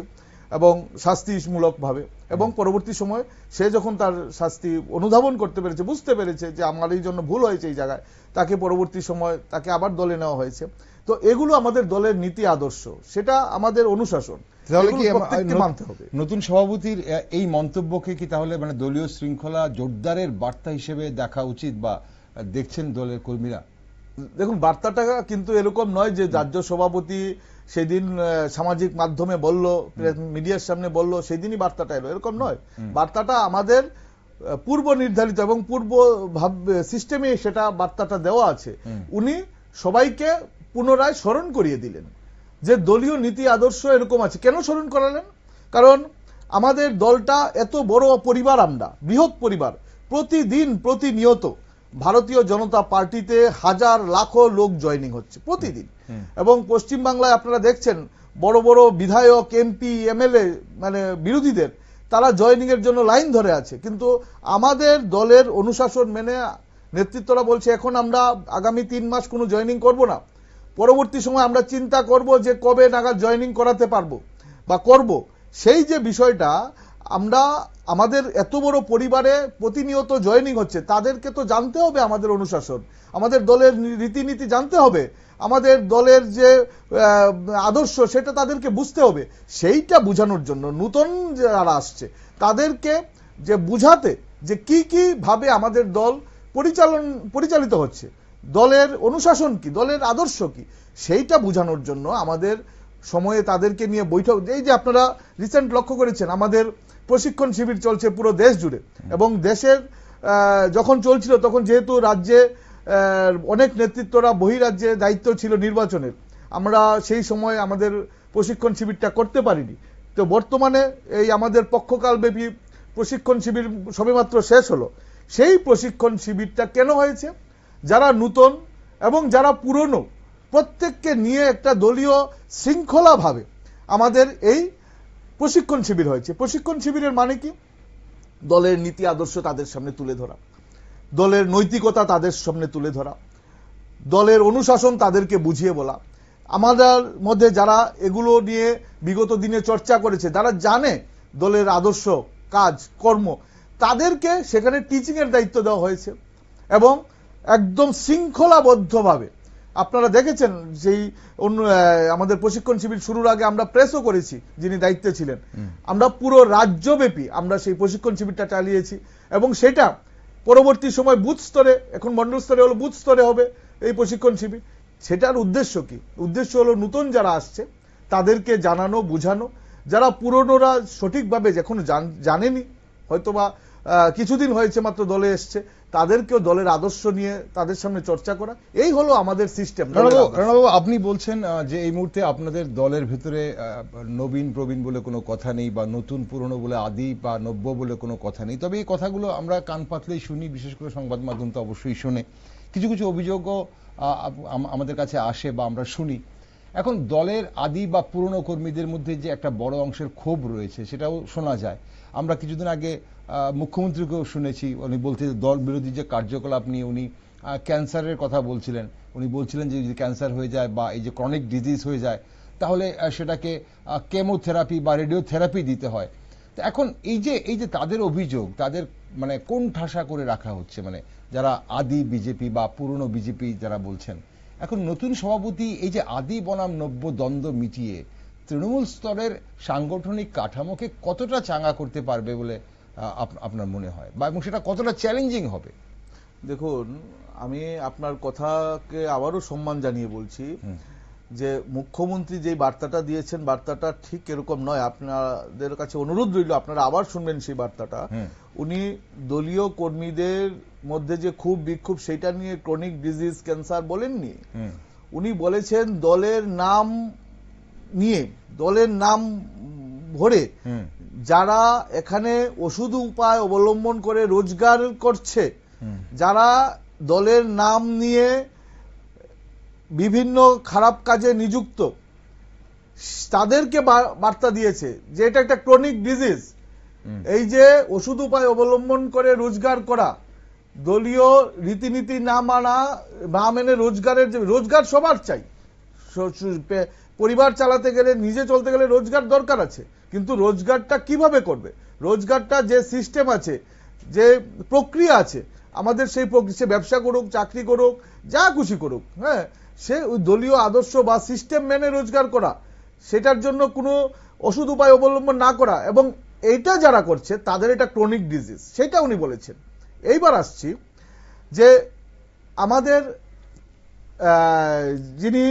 এবং শাস্তিমূলক ভাবে, এবং পরবর্তী সময় সে যখন তার শাস্তি অনুধাবন করতে পেরেছে, বুঝতে পেরেছে যে আমার এই জন্য ভুল হয়েছে এই জায়গায়, তাকে পরবর্তী সময় তাকে আবার দলে নেওয়া হয়েছে। তো এগুলো আমাদের দলের নীতি আদর্শ, সেটা আমাদের অনুশাসন, মানতে হবে। নতুন সভাপতির এই মন্তব্যকে কি তাহলে মানে দলীয় শৃঙ্খলা জোরদারের বার্তা হিসেবে দেখা উচিত বা দেখছেন দলের কর্মীরা? দেখুন, বার্তাটা কিন্তু এরকম নয় যে রাজ্য সভাপতি সেদিন সামাজিক মাধ্যমে বলল, মিডিয়ার সামনে বলল, সেদিনই বার্তাটা এলো, এরকম নয়। বার্তাটা আমাদের পূর্ব নির্ধারিত এবং পূর্ব সিস্টেমে সেটা বার্তাটা দেওয়া আছে। উনি সবাইকে পুনরায় স্মরণ করিয়ে দিলেন যে দলীয় নীতি আদর্শ এরকম আছে। কেন স্মরণ করালেন? কারণ আমাদের দলটা এত বড় পরিবার, আমরা বৃহৎ পরিবার, প্রতিদিন প্রতিনিয়ত ভারতীয় জনতা পার্টিতে হাজার লাখো লোক জয়েনিং হচ্ছে প্রতিদিন, এবং পশ্চিমবাংলায় আপনারা দেখছেন বড় বড় বিধায়ক, এমপি, এমএলএ, মানে বিরোধীদের, তারা জয়েনিং এর জন্য লাইন ধরে আছে। কিন্তু আমাদের দলের অনুশাসন মেনে নেতৃত্বরা বলছে এখন আমরা আগামী 3 মাস কোনো জয়েনিং করব না, পরবর্তী সময় আমরা চিন্তা করব যে কবে নাগাদ জয়েনিং করাতে পারবো বা করব। সেই যে বিষয়টা, আমরা আমাদের এত বড় পরিবারে প্রতিনিয়ত জয়েনিং হচ্ছে, তাদেরকে তো জানতে হবে আমাদের অনুশাসন, আমাদের দলের রীতিনীতি জানতে হবে, আমাদের দলের যে আদর্শ সেটা তাদেরকে বুঝতে হবে। সেইটা বোঝানোর জন্য নতুন যারা আসছে তাদেরকে যে বুঝাতে যে কি কি ভাবে আমাদের দল পরিচালিত হচ্ছে, দলের অনুশাসন কি, দলের আদর্শ কি, সেইটা বোঝানোর জন্য আমাদের সময়ে তাদেরকে নিয়ে বৈঠক। এই যে আপনারা রিসেন্ট লক্ষ্য করেছেন আমাদের প্রশিক্ষণ শিবির চলছে পুরো দেশ জুড়ে, এবং দেশের যখন চলছিল তখন যেহেতু রাজ্যে অনেক নেতৃত্বরা বহিরাজ্যে দায়িত্ব ছিল নির্বাচনের, আমরা সেই সময় আমাদের প্রশিক্ষণ শিবিরটা করতে পারিনি। তো বর্তমানে এই আমাদের পক্ষকালব্যাপী প্রশিক্ষণ শিবির সবেমাত্র শেষ হলো। সেই প্রশিক্ষণ শিবিরটা কেন হয়েছে? যারা নতুন এবং যারা পুরনো প্রত্যেককে নিয়ে একটা দলীয় শৃঙ্খলাভাবে আমাদের এই প্রশিক্ষণ শিবির হয়েছে। প্রশিক্ষণ শিবিরের মানে কি? দলের নীতি আদর্শ তাদের সামনে তুলে ধরা, দলের নৈতিকতা তাদের সামনে তুলে ধরা, দলের অনুশাসন তাদেরকে বুঝিয়ে বলা। আমাদের মধ্যে যারা এগুলো নিয়ে বিগত দিনে চর্চা করেছে, যারা জানে দলের আদর্শ, কাজ, কর্ম, তাদেরকে সেখানে টিচিং এর দায়িত্ব দেওয়া হয়েছে এবং একদম শৃঙ্খলাবদ্ধভাবে আপনারা দেখেছেন সেই আমাদের প্রশিক্ষণ শিবির শুরুর আগে আমরা প্রেসও করেছি, যিনি দায়িত্বে ছিলেন। আমরা পুরো রাজ্যব্যাপী আমরা সেই প্রশিক্ষণ শিবিরটা চালিয়েছি এবং সেটা পরবর্তী সময় বুথ স্তরে, এখন মন্ডল স্তরে হলো, বুথ স্তরে হবে এই প্রশিক্ষণ শিবির। সেটার উদ্দেশ্য কি? উদ্দেশ্য হলো নতুন যারা আসছে তাদেরকে জানানো, বুঝানো, যারা পুরনোরা সঠিকভাবে এখনো জানেনি, হয়তোবা কিছুদিন হয়েছে মাত্র দলে এসছে, তাদেরকেও দলের আদর্শ নিয়ে তাদের সামনে চর্চা করা। এই হলো আমাদের সিস্টেম। রানাবাবু, আপনি বলছেন যে এই মুহূর্তে আপনাদের দলের ভিতরে নবীন প্রবীণ বলে কোনো কথা নেই, বা নতুন পুরনো বলে, আদি বা নব্য বলে কোনো কথা নেই। তবে এই কথাগুলো আমরা কান পাতলেই শুনি, বিশেষ করে সংবাদ মাধ্যম তো অবশ্যই শুনে। কিছু কিছু অভিযোগও আমাদের কাছে আসে বা আমরা শুনি। এখন দলের আদি বা পুরনো কর্মীদের মধ্যে যে একটা বড় অংশের ক্ষোভ রয়েছে সেটাও শোনা যায়। আমরা কিছুদিন আগে মুখ্যমন্ত্রীকেও শুনেছি, উনি বলতে দল বিরোধী যে কার্যকলাপ নিয়ে উনি ক্যান্সারের কথা বলছিলেন। উনি বলছিলেন যে যদি ক্যান্সার হয়ে যায় বা এই যে ক্রনিক ডিজিজ হয়ে যায় তাহলে সেটাকে কেমোথেরাপি বা রেডিওথেরাপি দিতে হয়। তো এখন এই যে তাদের অভিযোগ, তাদের মানে কোন ঠাসা করে রাখা হচ্ছে, মানে যারা আদি বিজেপি বা পুরনো বিজেপি যারা বলছেন, এখন নতুন সভাপতি এই যে আদি বনাম নব্য দ্বন্দ্ব মিটিয়ে তৃণমূল স্তরের সাংগঠনিক কাঠামোকে কতটা চাঙ্গা করতে পারবে বলে আপনার মনে হয়, বা এবং সেটা কতটা চ্যালেঞ্জিং হবে? দেখুন, আমি আপনার কথাকে আবারও সম্মান জানিয়ে বলছি যে মুখ্যমন্ত্রী যে বার্তাটা দিয়েছেন, বার্তাটা ঠিক এরকম নয়। আপনাদের কাছে অনুরোধ রইল, আপনারা আবার শুনবেন সেই বার্তাটা। উনি দলীয় কর্মীদের মধ্যে যে খুব বিক্ষোভ, সেটা নিয়ে ক্রনিক ডিজিজ, ক্যান্সার বলেননি। উনি বলেছেন দলের নাম নিয়ে, দলের নাম ভরে যারা এখানে ওষুধ উপায় অবলম্বন করে রোজগার করছে, যারা দলের নাম নিয়ে বিভিন্ন খারাপ কাজে নিযুক্ত, তাদেরকে বার্তা দিয়েছে যে এটা একটা ক্রনিক ডিজিজ। এই যে ওষুধ উপায় অবলম্বন করে রোজগার করা, দলীয় রীতিনীতি না মানা, না মেনে রোজগারের যে রোজগার সবার চাই, পরিবার চালাতে গেলে, নিজে চলতে গেলে রোজগার দরকার আছে, কিন্তু রোজগারটা কিভাবে করবে? রোজগারটা যে সিস্টেম আছে, যে প্রক্রিয়া আছে আমাদের, সেই সে ব্যবসা করুক, চাকরি করুক, যা খুশি করুক, হ্যাঁ, সে ওই দলীয় আদর্শ বা সিস্টেম মেনে রোজগার করা, সেটার জন্য কোনো ওষুধ উপায় অবলম্বন না করা, এবং এইটা যারা করছে তাদের এটা ক্রনিক ডিজিজ, সেটা উনি বলেছেন। এইবার আসছি যে আমাদের যিনি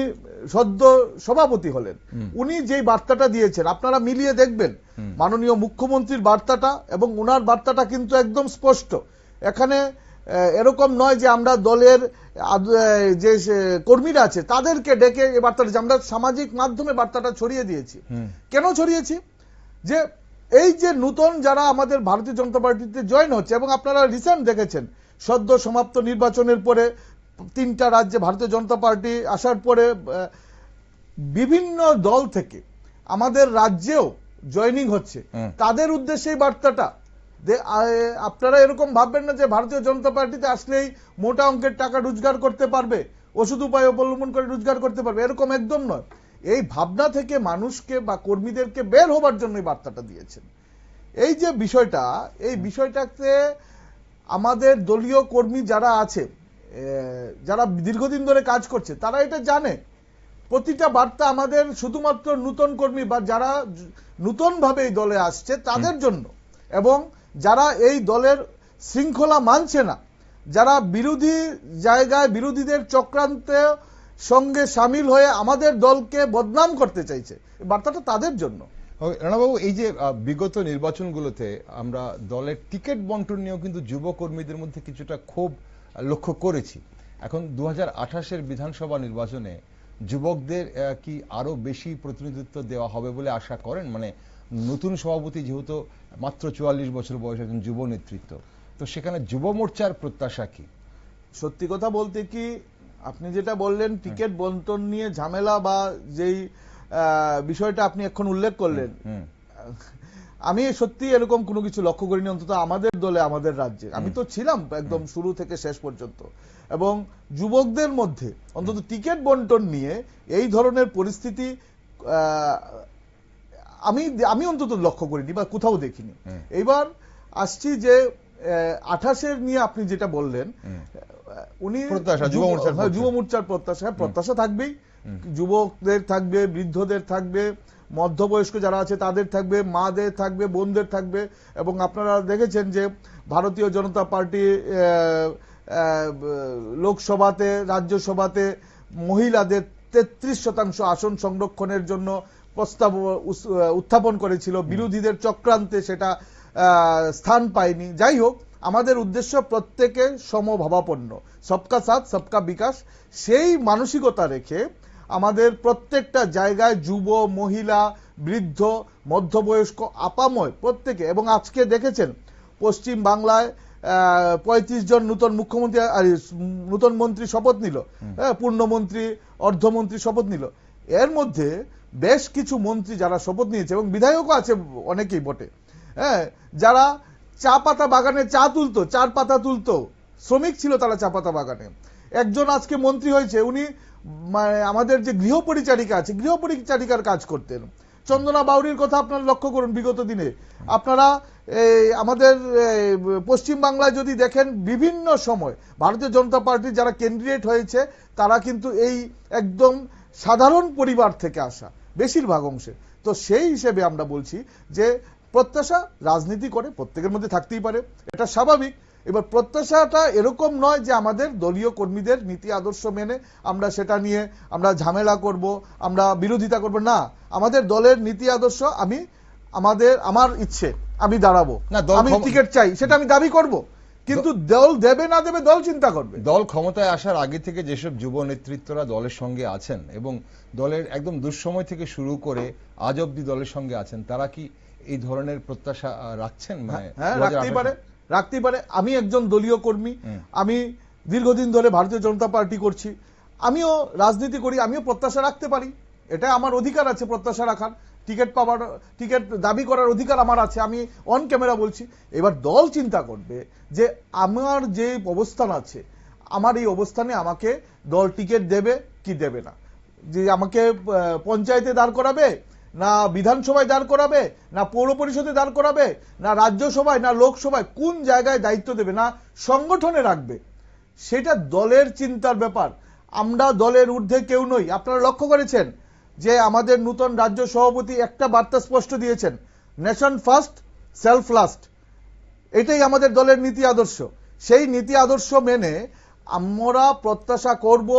সদ্য সভাপতি হলেন, উনি যেই বার্তাটা দিয়েছেন আপনারা মিলিয়ে দেখবেন, মাননীয় মুখ্যমন্ত্রীর বার্তাটা এবং ওনার বার্তাটা কিন্তু একদম স্পষ্ট। এখানে এরকম নয় যে আমরা দলের যে কর্মীরা আছে তাদেরকে ডেকে এই বার্তাটা, আমরা সামাজিক মাধ্যমে বার্তাটা ছড়িয়ে দিয়েছি। কেন ছড়িয়েছি? যে এই যে নতুন যারা আমাদের ভারতীয় জনতা পার্টিতে জয়েন হচ্ছে, এবং আপনারা রিসেন্ট দেখেছেন সদ্য সমাপ্ত নির্বাচনের পরে 3টা রাজ্যে ভারতীয় জনতা পার্টি আসার পরে বিভিন্ন দল থেকে আমাদের রাজ্যেও জয়েনিং হচ্ছে, তাদের উদ্দেশ্যে এই বার্তাটা। আপনারা এরকম ভাববেন না যে ভারতীয় জনতা পার্টিতে আসলেই মোটা অঙ্কের টাকা রোজগার করতে পারবে, ওষুধ উপায় অবলম্বন করে রোজগার করতে পারবে, এরকম একদম নয়। এই ভাবনা থেকে মানুষকে বা কর্মীদেরকে বের হবার জন্য এই বার্তাটা দিয়েছেন। এই যে বিষয়টা, এই বিষয়টাতে আমাদের দলীয় কর্মী যারা আছে, যারা দীর্ঘদিন ধরে কাজ করছে, তারা এটা জানে। প্রতিটা বার্তা আমাদের শুধুমাত্র নতুন কর্মী বা যারা নতুনভাবে এই দলে আসছে তাদের জন্য, এবং যারা এই দলের শৃঙ্খলা মানছে না, যারা বিরোধী জায়গায় বিরোধীদের চক্রান্তে সঙ্গে সামিল হয়ে আমাদের দলকে বদনাম করতে চাইছে, বার্তাটা তাদের জন্য। রানাবাবু, এই যে বিগত নির্বাচনগুলোতে আমরা দলের টিকিট বন্টন নিয়েও কিন্তু যুব কর্মীদের মধ্যে কিছুটা ক্ষোভ লক্ষ্য করেছি। এখন 2028-এর বিধানসভা নির্বাচনে যুবকদের কি আরো বেশি প্রতিনিধিত্ব দেওয়া হবে বলে আশা করেন? মানে নতুন সভাপতি যেহেতু মাত্র 44 বছর বয়স, একজন যুব নেতৃত্ব, তো সেখানে যুব মোর্চার প্রত্যাশা কি? সত্যি কথা বলতে কি, আপনি যেটা বললেন টিকিট বন্টন নিয়ে ঝামেলা বা যেই বিষয়টা আপনি এখন উল্লেখ করলেন, আমি সত্যি এরকম কোনো কিছু লক্ষ্য করিনি, অন্তত আমাদের দলে, আমাদের রাজ্যে। আমি তো ছিলাম একদম শুরু থেকে শেষ পর্যন্ত, এবং যুবকদের মধ্যে অন্তত টিকিট বন্টন নিয়ে এই ধরনের পরিস্থিতি আমি অন্তত লক্ষ্য করিনি বা কোথাও দেখিনি। এইবার আসছি যে 28-এর নিয়ে আপনি যেটা বললেন, উনি প্রত্যাশা, যুব মোর্চার হ্যাঁ, যুব মোর্চার প্রত্যাশা, প্রত্যাশা থাকবেই, যুবকদের থাকবে, বৃদ্ধদের থাকবে, মধ্যবয়স্ক যারা আছে তাদের থাকবে, মাদের থাকবে, বোনদের থাকবে। এবং আপনারা দেখেছেন যে ভারতীয় জনতা পার্টি লোকসভাতে, রাজ্যসভাতে মহিলাদের 33% আসন সংরক্ষণের জন্য প্রস্তাব উত্থাপন করেছিল। বিরোধীদের চক্রান্তে সেটা স্থান পায়নি। যাই হোক, আমাদের উদ্দেশ্য প্রত্যেকে সমভাবাপন্ন, সবকা সাথ সবকা বিকাশ, সেই মানসিকতা রেখে আমাদের প্রত্যেকটা জায়গায় যুব, মহিলা, বৃদ্ধ, মধ্যবয়স্ক, আপাময় প্রত্যেকে। এবং আজকে দেখেছেন পশ্চিম বাংলায় 35 জন নতুন মুখ্যমন্ত্রী, নতুন মন্ত্রী শপথ নিল, পূর্ণমন্ত্রী, অর্ধমন্ত্রী শপথ নিল। এর মধ্যে বেশ কিছু মন্ত্রী যারা শপথ নিয়েছে এবং বিধায়কও আছে অনেকেই বটে, যারা চা পাতা বাগানে চা তুলতো, চার পাতা তুলতো, শ্রমিক ছিল তারা চা পাতা বাগানে। একজন আজকে মন্ত্রী হয়েছে, উনি আমাদের যে গৃহ পরিচারিকা আছে, গৃহ পরিচারিকার কাজ করতেন। চন্দনা বাউরির কথা আপনারা লক্ষ্য করুন, বিগত দিনে আপনারা আমাদের পশ্চিম বাংলায় যদি দেখেন, বিভিন্ন সময় ভারতীয় জনতা পার্টির যারা ক্যান্ডিডেট হয়েছে তারা কিন্তু এই একদম সাধারণ পরিবার থেকে আসা বেশিরভাগ অংশে। তো সেই হিসেবে আমরা বলছি যে প্রত্যাশা রাজনীতি করে প্রত্যেকের মধ্যে থাকতেই পারে, এটা স্বাভাবিক। এবার প্রত্যাশাটা এরকম নয় যে আমাদের দলীয় কর্মীদের নীতি আদর্শ মেনে আমরা সেটা নিয়ে আমরা ঝামেলা করব, আমরা বিরোধিতা করব না। আমাদের দলের নীতি আদর্শ, আমার ইচ্ছে আমি দাঁড়াবো, আমি টিকিট চাই, সেটা আমি দাবি করব, কিন্তু দল দেবে না দেবে দল চিন্তা করবে। দল ক্ষমতায় আসার আগে থেকে যেসব যুব নেতৃত্বরা দলের সঙ্গে আছেন এবং দলের একদম দুঃসময় থেকে শুরু করে আজ অব্দি দলের সঙ্গে আছেন, তারা কি এই ধরনের প্রত্যাশা রাখছেন? হ্যাঁ, রাখতেই পারে। আমি একজন দলীয় কর্মী, আমি দীর্ঘদিন ধরে ভারতীয় জনতা পার্টি করছি, আমিও রাজনীতি করি, আমিও প্রত্যাশা রাখতে পারি। এটা আমার অধিকার আছে প্রত্যাশা রাখার, টিকিট দাবি করার অধিকার আমার আছে, আমি অন ক্যামেরা বলছি। এবার দল চিন্তা করবে যে আমার যে অবস্থান আছে, আমার এই অবস্থানে আমাকে দল টিকিট দেবে কি দেবে না, যে আমাকে পঞ্চায়েতে দাঁড় করাবে, না বিধানসভায় দাঁড় করাবে, না পৌর পরিষদে দাঁড় করাবে, না রাজ্যসভায়, না লোকসভায়, কোন জায়গায় দায়িত্ব দেবে, না সংগঠনে রাখবে, সেটা দলের চিন্তার ব্যাপার। আমরা দলের ঊর্ধ্বে কেউ নই। আপনারা লক্ষ্য করেছেন যে আমাদের নতুন রাজ্য সভাপতি একটা বার্তা স্পষ্ট দিয়েছেন, নেশন ফার্স্ট, সেলফ লাস্ট। এটাই আমাদের দলের নীতি আদর্শ। সেই নীতি আদর্শ মেনে আমরা প্রত্যাশা করব,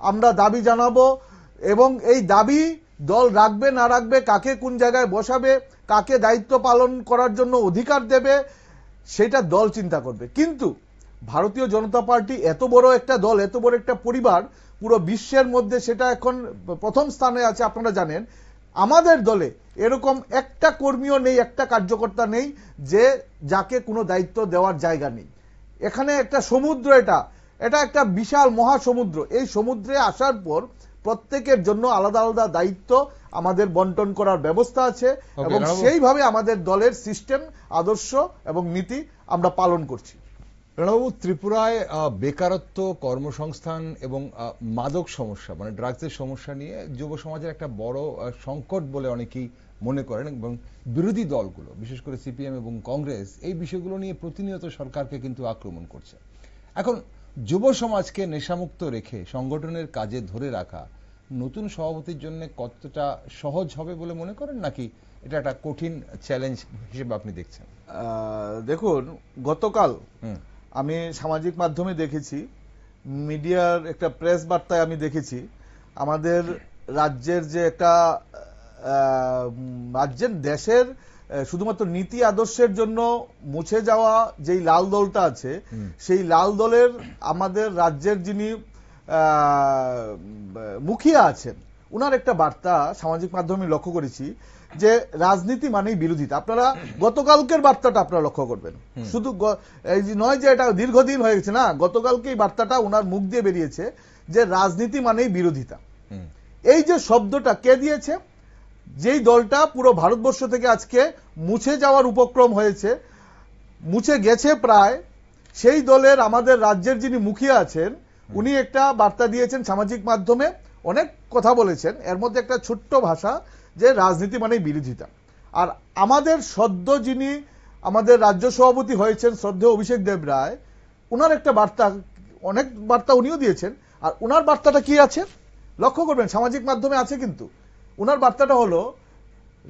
আমরা দাবি জানাবো, এবং এই দাবি দল রাখবে না রাখবে, কাকে কোন জায়গায় বসাবে, কাকে দায়িত্ব পালন করার জন্য অধিকার দেবে, সেটা দল চিন্তা করবে। কিন্তু ভারতীয় জনতা পার্টি এত বড় একটা দল, এত বড় একটা পরিবার, পুরো বিশ্বের মধ্যে সেটা এখন প্রথম স্থানে আছে। আপনারা জানেন আমাদের দলে এরকম একটা কর্মীও নেই, একটা কার্যকর্তা নেই যে যাকে কোনো দায়িত্ব দেওয়ার জায়গা নেই। এখানে একটা সমুদ্র, এটা একটা বিশাল মহাসমুদ্র। এই সমুদ্রে আসার পর প্রত্যেকের জন্য আলাদা আলাদা দায়িত্ব আমাদের বন্টন করার ব্যবস্থা আছে, এবং সেইভাবে আমাদের দলের সিস্টেম, আদর্শ এবং নীতি আমরা পালন করছি। প্রণববাবু, ত্রিপুরায় বেকারত্ব, কর্মসংস্থান এবং মাদক সমস্যা, মানে ড্রাগসের সমস্যা নিয়ে যুব সমাজের একটা বড় সংকট বলে অনেকেই মনে করেন, এবং বিরোধী দলগুলো বিশেষ করে সিপিএম এবং কংগ্রেস এই বিষয়গুলো নিয়ে প্রতিনিয়ত সরকারকে কিন্তু আক্রমণ করছে। এখন যুব সমাজকে নেশামুক্ত রেখে সংগঠনের কাজে ধরে রাখা নতুন সভাপতির জন্য কতটা সহজ হবে বলে মনে করেন, নাকি এটা একটা কঠিন চ্যালেঞ্জ হিসেবে আপনি দেখছেন? দেখুন, গতকাল আমি সামাজিক মাধ্যমে দেখেছি, মিডিয়ার একটা প্রেস বার্তায় আমি দেখেছি, আমাদের রাজ্যের যে একটা দেশের শুধুমাত্র নীতি আদর্শের জন্য মুছে যাওয়া যেই লাল দলটা আছে, সেই লাল দলের আমাদের রাজ্যের যিনি মুখিয়া আছেন, উনার একটা বার্তা সামাজিক মাধ্যমে লক্ষ্য করেছি যে রাজনীতি মানেই বিরোধিতা। আপনারা গতকালকের বার্তাটা আপনারা লক্ষ্য করবেন, শুধু এই নয় যে এটা দীর্ঘদিন হয়ে গেছে, না, গতকালকে এই বার্তাটা ওনার মুখ দিয়ে বেরিয়েছে যে রাজনীতি মানেই বিরোধিতা। এই যে শব্দটা কে দিয়েছে? যেই দলটা পুরো ভারতবর্ষ থেকে আজকে মুছে যাওয়ার উপক্রম হয়েছে, মুছে গেছে প্রায়, সেই দলের আমাদের রাজ্যের যিনি মুখিয়া আছেন, উনি একটা বার্তা দিয়েছেন সামাজিক মাধ্যমে, অনেক কথা বলেছেন, এর মধ্যে একটা ছোট্ট ভাষা যে রাজনীতি মানেই বিরোধিতা। আর আমাদের সদ্য যিনি আমাদের রাজ্য সভাপতি হয়েছেন শ্রদ্ধেয় অভিষেক দেব রায়, উনার একটা বার্তা, অনেক বার্তা উনিও দিয়েছেন, আর উনার বার্তাটা কি আছে লক্ষ্য করবেন, সামাজিক মাধ্যমে আছে কিন্তু। উনার বার্তাটা হলো,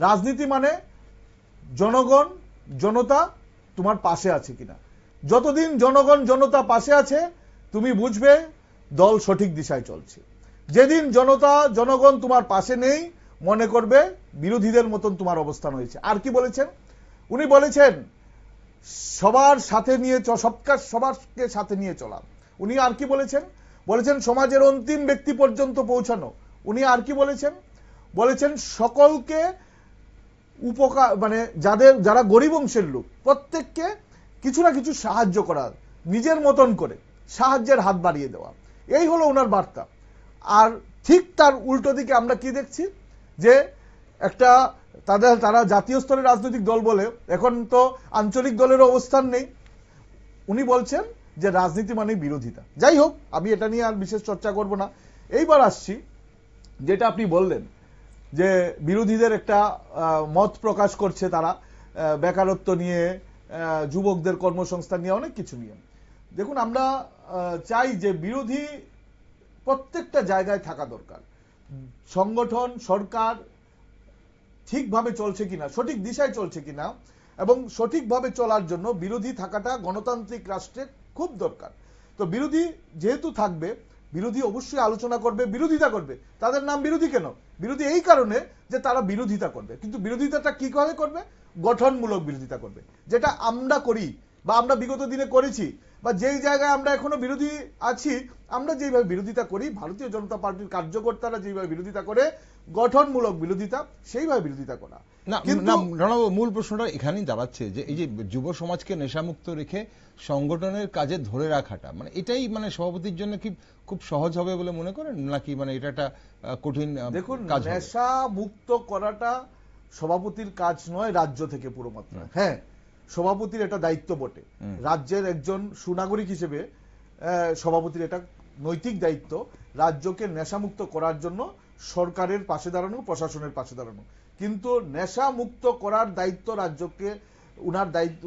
রাজনীতি মানে জনগণ জনতা তোমার পাশে আছে কিনা। যতদিন জনগণ জনতা পাশে আছে তুমি বুঝবে দল সঠিক দিশায় চলছে। যেদিন জনগণ তোমার পাশে নেই, মনে করবে বিরোধীদের মতন তোমার অবস্থান হয়েছে। আর কি বলেছেন উনি? বলেছেন সবার সাথে নিয়ে সবারকে সাথে নিয়ে চলা। উনি আর কি বলেছেন? বলেছেন সমাজের অন্তিম ব্যক্তি পর্যন্ত পৌঁছানো। উনি আর কি বলেছেন? বলেছেন সকলকে উপকার, মানে যারা গরিব অংশের লোক প্রত্যেককে কিছু না কিছু সাহায্য করা, নিজের মতন করে সাহায্যের হাত বাড়িয়ে দেওয়া। এই হলো ওনার বার্তা। আর ঠিক তার উল্টো দিকে আমরা কি দেখছি, যে একটা তারা জাতীয় স্তরের রাজনৈতিক দল বলে, এখন তো আঞ্চলিক দলের অবস্থান নেই। উনি বলছেন যে রাজনীতি মানে বিরোধিতা। যাই হোক, আমি এটা নিয়ে আর বিশেষ চর্চা করব না। এইবার আসছি যেটা আপনি বললেন, যে বিরোধীদের একটা মত প্রকাশ করছে তারা বেকারত্ব নিয়ে, যুবকদের কর্মসংস্থান নিয়ে, অনেক কিছু নিয়ে। দেখুন, আমরা চাই যে বিরোধী প্রত্যেকটা জায়গায় থাকা দরকার। সংগঠন, সরকার ঠিকভাবে চলছে কিনা, সঠিক দিশায় চলছে কিনা, এবং সঠিকভাবে চলার জন্য বিরোধী থাকাটা গণতান্ত্রিক রাষ্ট্রে খুব দরকার। তো বিরোধী যেহেতু থাকবে, বিরোধী অবশ্যই আলোচনা করবে, বিরোধিতা করবে। তাদের নাম বিরোধী কেন? বিরোধী এই কারণে যে তারা বিরোধিতা করবে, কিন্তু বিরোধিতাটা কি করে করবে? গঠনমূলক বিরোধিতা করবে, যেটা আমরা করি বা আমরা বিগত দিনে করেছি, বা যেই জায়গায় আমরা এখনো বিরোধী আছি, আমরা যেভাবে বিরোধিতা করি, ভারতীয় জনতা পার্টির কার্যকর্তারা যেভাবে বিরোধিতা করে, গঠনমূলক বিরোধিতা, সেইভাবে বিরোধিতা করা। না, রণবাবু, মূল প্রশ্নটা এখানেই দাঁড়াচ্ছে যে এই যে যুব সমাজকে নেশামুক্ত রেখে সংগঠনের কাজে ধরে রাখাটা, মানে এটাই মানে সভাপতির জন্য কি খুব সহজ হবে বলে মনে করেন, নাকি মানে এটা একটা কঠিন দেখুন, কাজ? নেশা মুক্ত করাটা সভাপতির কাজ নয়, রাজ্য থেকে পুরো মাত্রা। হ্যাঁ, সভাপতির এটা দায়িত্ব বটে। রাজ্যের একজন সুনাগরিক হিসেবে সভাপতির এটা নৈতিক দায়িত্ব, রাজ্যকে নেশামুক্ত করার জন্য সরকারের পাশে দাঁড়ানো, প্রশাসনের পাশে দাঁড়ানো। কিন্তু নেশা মুক্ত করার দায়িত্ব রাজ্যকে,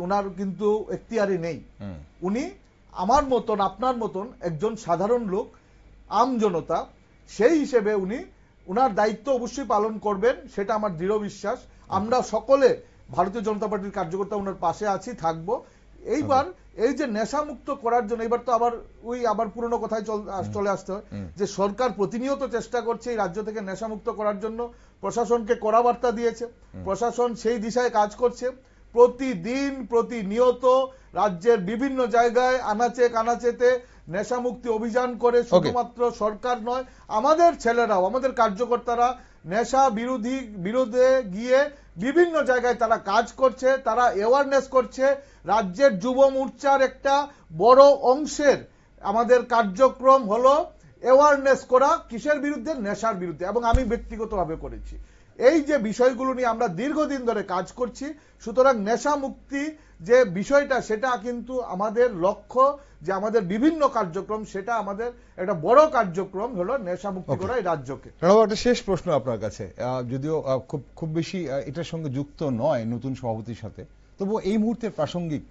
উনার কিন্তু এখতিয়ারে নেই। উনি আমার মতন, আপনার মতন একজন সাধারণ লোক, আম জনতা, সেই হিসেবে উনি উনার দায়িত্ব অবশ্যই পালন করবেন, সেটা আমার দৃঢ় বিশ্বাস। আমরা সকলে ভারতীয় জনতা পার্টির কার্যকর্তা উনার পাশে আছি, থাকবো। এইবার এই যে নেশা মুক্ত করার জন্য, এবার তো আবার পুরনো কথায় চলে আসতে হয়, যে সরকার প্রতিনিয়ত চেষ্টা করছে এই রাজ্য থেকে নেশা মুক্ত করার জন্য, প্রশাসনকে কড়া বার্তা দিয়েছে, প্রশাসন সেই দিশায় কাজ করছে। প্রতিদিন প্রতিনিয়ত রাজ্যের বিভিন্ন জায়গায় আনাচে কানাচেতে নেশামুক্তি অভিযান করে, শুধুমাত্র সরকার নয়, আমাদের ছেলেরাও, আমাদের কার্যকর্তারা নেশা বিরোধে গিয়ে বিভিন্ন জায়গায় তারা কাজ করছে, তারা অ্যাওয়ারনেস করছে। রাজ্যের যুব মোর্চার একটা বড় অংশের আমাদের কার্যক্রম হলো অ্যাওয়ারনেস করা, কিসের বিরুদ্ধে? নেশার বিরুদ্ধে। এবং আমি ব্যক্তিগতভাবে করেছি। এই যে বিষয়গুলো নিয়ে আমরা দীর্ঘদিন ধরে কাজ করছি, সুতরাং নেশা মুক্তি যে বিষয়টা, সেটা কিন্তু আমাদের লক্ষ্য, যে আমাদের বিভিন্ন কার্যক্রম, সেটা আমাদের একটা বড় কার্যক্রম হলো নেশা মুক্তি করা এই রাজ্যকে। একটা শেষ প্রশ্ন আপনার কাছে, যদিও খুব বেশি এটার সঙ্গে যুক্ত নয় নতুন সভাপতির সাথে, তবু এই মুহূর্তে প্রাসঙ্গিক।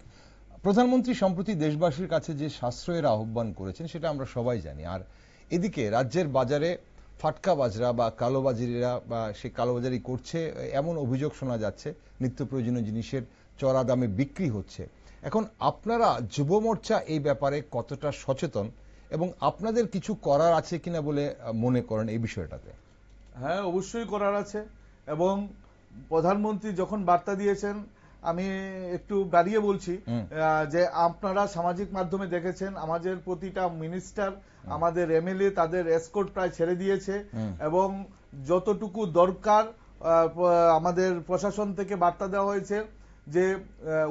প্রধানমন্ত্রী সম্প্রতি দেশবাসীর কাছে যে সাশ্রয়ের আহ্বান করেছেন সেটা আমরা সবাই জানি, আর এদিকে রাজ্যের বাজারে ফাটকা বাজরা বা কালোবাজারিরা বা সে কালোবাজারি করছে এমন অভিযোগ শোনা যাচ্ছে, নিত্য প্রয়োজনীয় জিনিসের চড়া দামে বিক্রি হচ্ছে। এখন আপনারা যুব মোর্চা এই ব্যাপারে কতটা সচেতন, এবং আপনাদের কিছু করার আছে কিনা বলে মনে করেন এই বিষয়টাতে? হ্যাঁ, অবশ্যই করার আছে। এবং প্রধানমন্ত্রী যখন বার্তা দিয়েছেন, আমি একটু বাড়িয়ে বলছি, যে আপনারা সামাজিক মাধ্যমে দেখেছেন আমাদের প্রতিটা মিনিস্টার, আমাদের এমএলএ তাদের এসকর্ট প্রায় ছেড়ে দিয়েছে, এবং যতটুকু দরকার আমাদের প্রশাসন থেকে বার্তা দেওয়া হয়েছে যে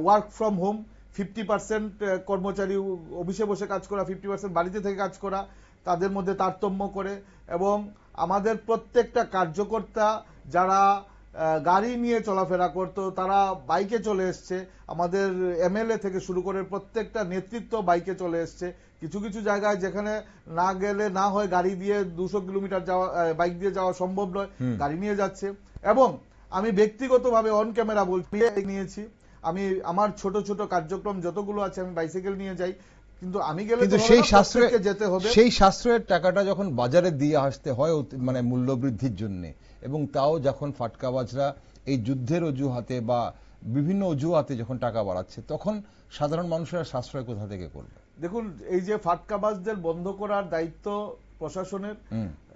ওয়ার্ক ফ্রম হোম, 50% কর্মচারী অফিসে বসে কাজ করা, 50% বাড়িতে থেকে কাজ করা, তাদের মধ্যে তারতম্য করে। এবং আমাদের প্রত্যেকটা কার্যকর্তা যারা গাড়ি নিয়ে চলাফেরা করতো, তারা বাইকে চলে এসছে। আমাদের এমএলএ থেকে শুরু করে প্রত্যেকটা নেতৃত্ব বাইকে চলে এসছে। কিছু কিছু জায়গায় যেখানে না গেলে না হয়, গাড়ি দিয়ে 200 কিলোমিটার যাওয়া, বাইক দিয়ে যাওয়া সম্ভব নয়, গাড়ি নিয়ে যাচ্ছে। এবং আমি ব্যক্তিগতভাবে অন ক্যামেরা নিয়েছি, আমি আমার ছোট ছোট কার্যক্রম যতগুলো আছে আমি বাইসাইকেল নিয়ে যাই, কিন্তু আমি গেলে কিন্তু তো হবে সেই না, সাশ্রয় প্রত্যেককে যেতে হবে। সেই সাশ্রয়ের টাকাটা যখন বাজারে দিয়ে আসতে হয় মানে মূল্য বৃদ্ধির জন্য, এবং তাও যখন ফাটকাবাজরা এই যুদ্ধের অজুহাতে বা বিভিন্ন অজুহাতে যখন টাকা বাড়াচ্ছে, তখন সাধারণ মানুষেরা সাশ্রয় কোথা থেকে করবে? দেখুন, এই যে ফাটকাবাজদের বন্ধ করার দায়িত্ব প্রশাসনের,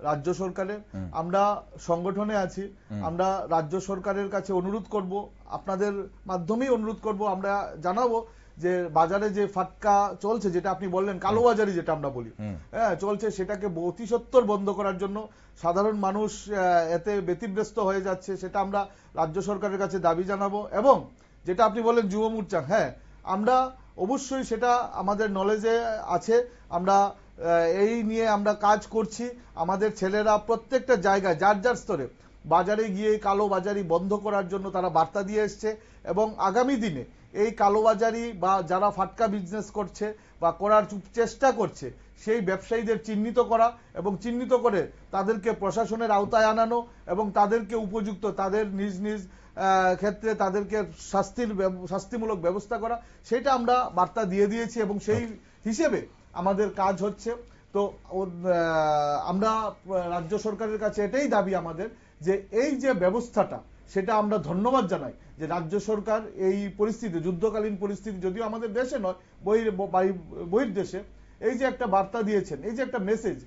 রাজ্য সরকারের। আমরা সংগঠনে আছি, আমরা রাজ্য সরকারের কাছে অনুরোধ করব, আপনাদের মাধ্যমেই অনুরোধ করব, আমরা জানাবো যে বাজারে যে ফাটকা চলছে, যেটা আপনি বললেন কালোবাজারি যেটা আমরা বলি, হ্যাঁ চলছে, সেটাকে অতি সত্বর বন্ধ করার জন্য। সাধারণ মানুষ এতে ব্যতিব্যস্ত হয়ে যাচ্ছে, সেটা আমরা রাজ্য সরকারের কাছে দাবি জানাবো। এবং যেটা আপনি বললেন যুব মোর্চা, হ্যাঁ আমরা অবশ্যই সেটা আমাদের নলেজে আছে, আমরা এই নিয়ে আমরা কাজ করছি। আমাদের ছেলেরা প্রত্যেকটা জায়গায় যার যার স্তরে বাজারে গিয়ে কালোবাজারি বন্ধ করার জন্য তারা বার্তা দিয়ে এসছে, এবং আগামী দিনে এই কালোবাজারি বা যারা ফাটকা বিজনেস করছে বা করার চেষ্টা করছে সেই ব্যবসায়ীদের চিহ্নিত করা, এবং চিহ্নিত করে তাদেরকে প্রশাসনের আওতায় আনানো, এবং তাদেরকে উপযুক্ত তাদের নিজ নিজ ক্ষেত্রে তাদেরকে শাস্তিমূলক ব্যবস্থা করা, সেটা আমরা বার্তা দিয়ে দিয়েছি, এবং সেই হিসেবে আমাদের কাজ হচ্ছে। তো আমরা রাজ্য সরকারের কাছে এটাই দাবি আমাদের, যে এই যে ব্যবস্থাটা, সেটা আমরা ধন্যবাদ জানাই যে রাজ্য সরকার এই পরিস্থিতি, যুদ্ধকালীন পরিস্থিতি, যদিও আমাদের দেশে নয় বহির দেশে, এই যে একটা বার্তা দিয়েছেন, এই যে একটা মেসেজ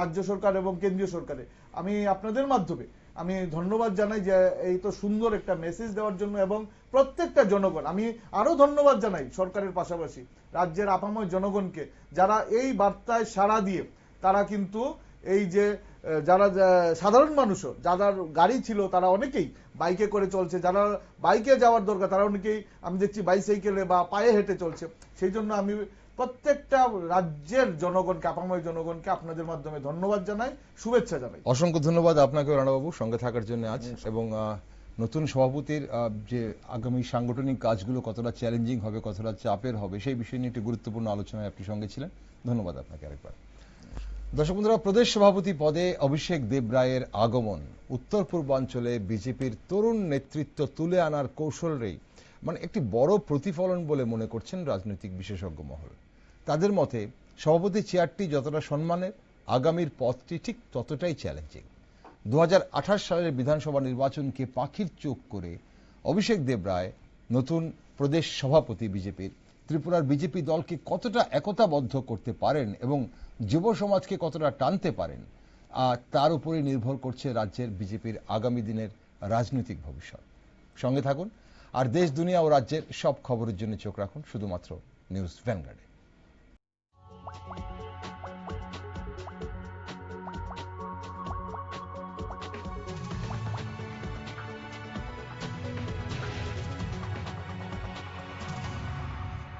রাজ্য সরকার এবং কেন্দ্রীয় সরকারে, আমি আপনাদের মাধ্যমে আমি ধন্যবাদ জানাই যে এই তো সুন্দর একটা মেসেজ দেওয়ার জন্য। এবং প্রত্যেকটা জনগণ, আমি আরো ধন্যবাদ জানাই সরকারের পাশাপাশি রাজ্যের আপাময় জনগণকে, যারা এই বার্তায় সাড়া দিয়ে তারা কিন্তু এই যে যারা সাধারণ মানুষও যাদের গাড়ি ছিল তারা অনেকেই বাইকে করে চলছে, যারা বাইকে যাওয়ার দরকার তারা অনেকেই আমি দেখছি বাইসাইকেলে বা পায়ে হেঁটে চলছে। সেই জন্য আমি প্রত্যেকটা রাজ্যের জনগণকে, আপাময় জনগণকে আপনাদের মাধ্যমে ধন্যবাদ জানাই, শুভেচ্ছা জানাই। অসংখ্য ধন্যবাদ আপনাকে রানাবাবু সঙ্গে থাকার জন্য আজ, এবং নতুন সভাপতির যে আগামী সাংগঠনিক কাজগুলো কতটা চ্যালেঞ্জিং হবে, কতটা চাপের হবে, সেই বিষয় নিয়ে একটি গুরুত্বপূর্ণ আলোচনায় আপনি সঙ্গে ছিলেন। ধন্যবাদ আপনাকে আরেকবার। দর্শক বন্ধুরা, প্রদেশ সভাপতি পদে অভিষেক দেব রায়ের আগমন উত্তর পূর্বাঞ্চলে বিজেপির তরুণ নেতৃত্ব তুলে আনার কৌশলেরই মানে একটি বড় প্রতিফলন বলে মনে করছেন রাজনৈতিক বিশেষজ্ঞ মহল। তাদের মতে সভাপতি চেয়ারটি যতটা সম্মানের, আগামীর পথটি ঠিক ততটাই চ্যালেঞ্জিং। 2028 সালের বিধানসভা নির্বাচনকে পাখির চোখ করে অভিষেক দেব রায়, নতুন প্রদেশ সভাপতি বিজেপির, ত্রিপুরার বিজেপি দলকে কতটা একতাবদ্ধ করতে পারেন এবং যুব সমাজকে কতটা টানতে পারেন, তার উপরে নির্ভর করছে রাজ্যের বিজেপির আগামী দিনের রাজনৈতিক ভবিষ্যৎ। সঙ্গে থাকুন, আর দেশ, দুনিয়া ও রাজ্যের সব খবরের জন্য চোখ রাখুন শুধুমাত্র নিউজ ভ্যানগার্ডে।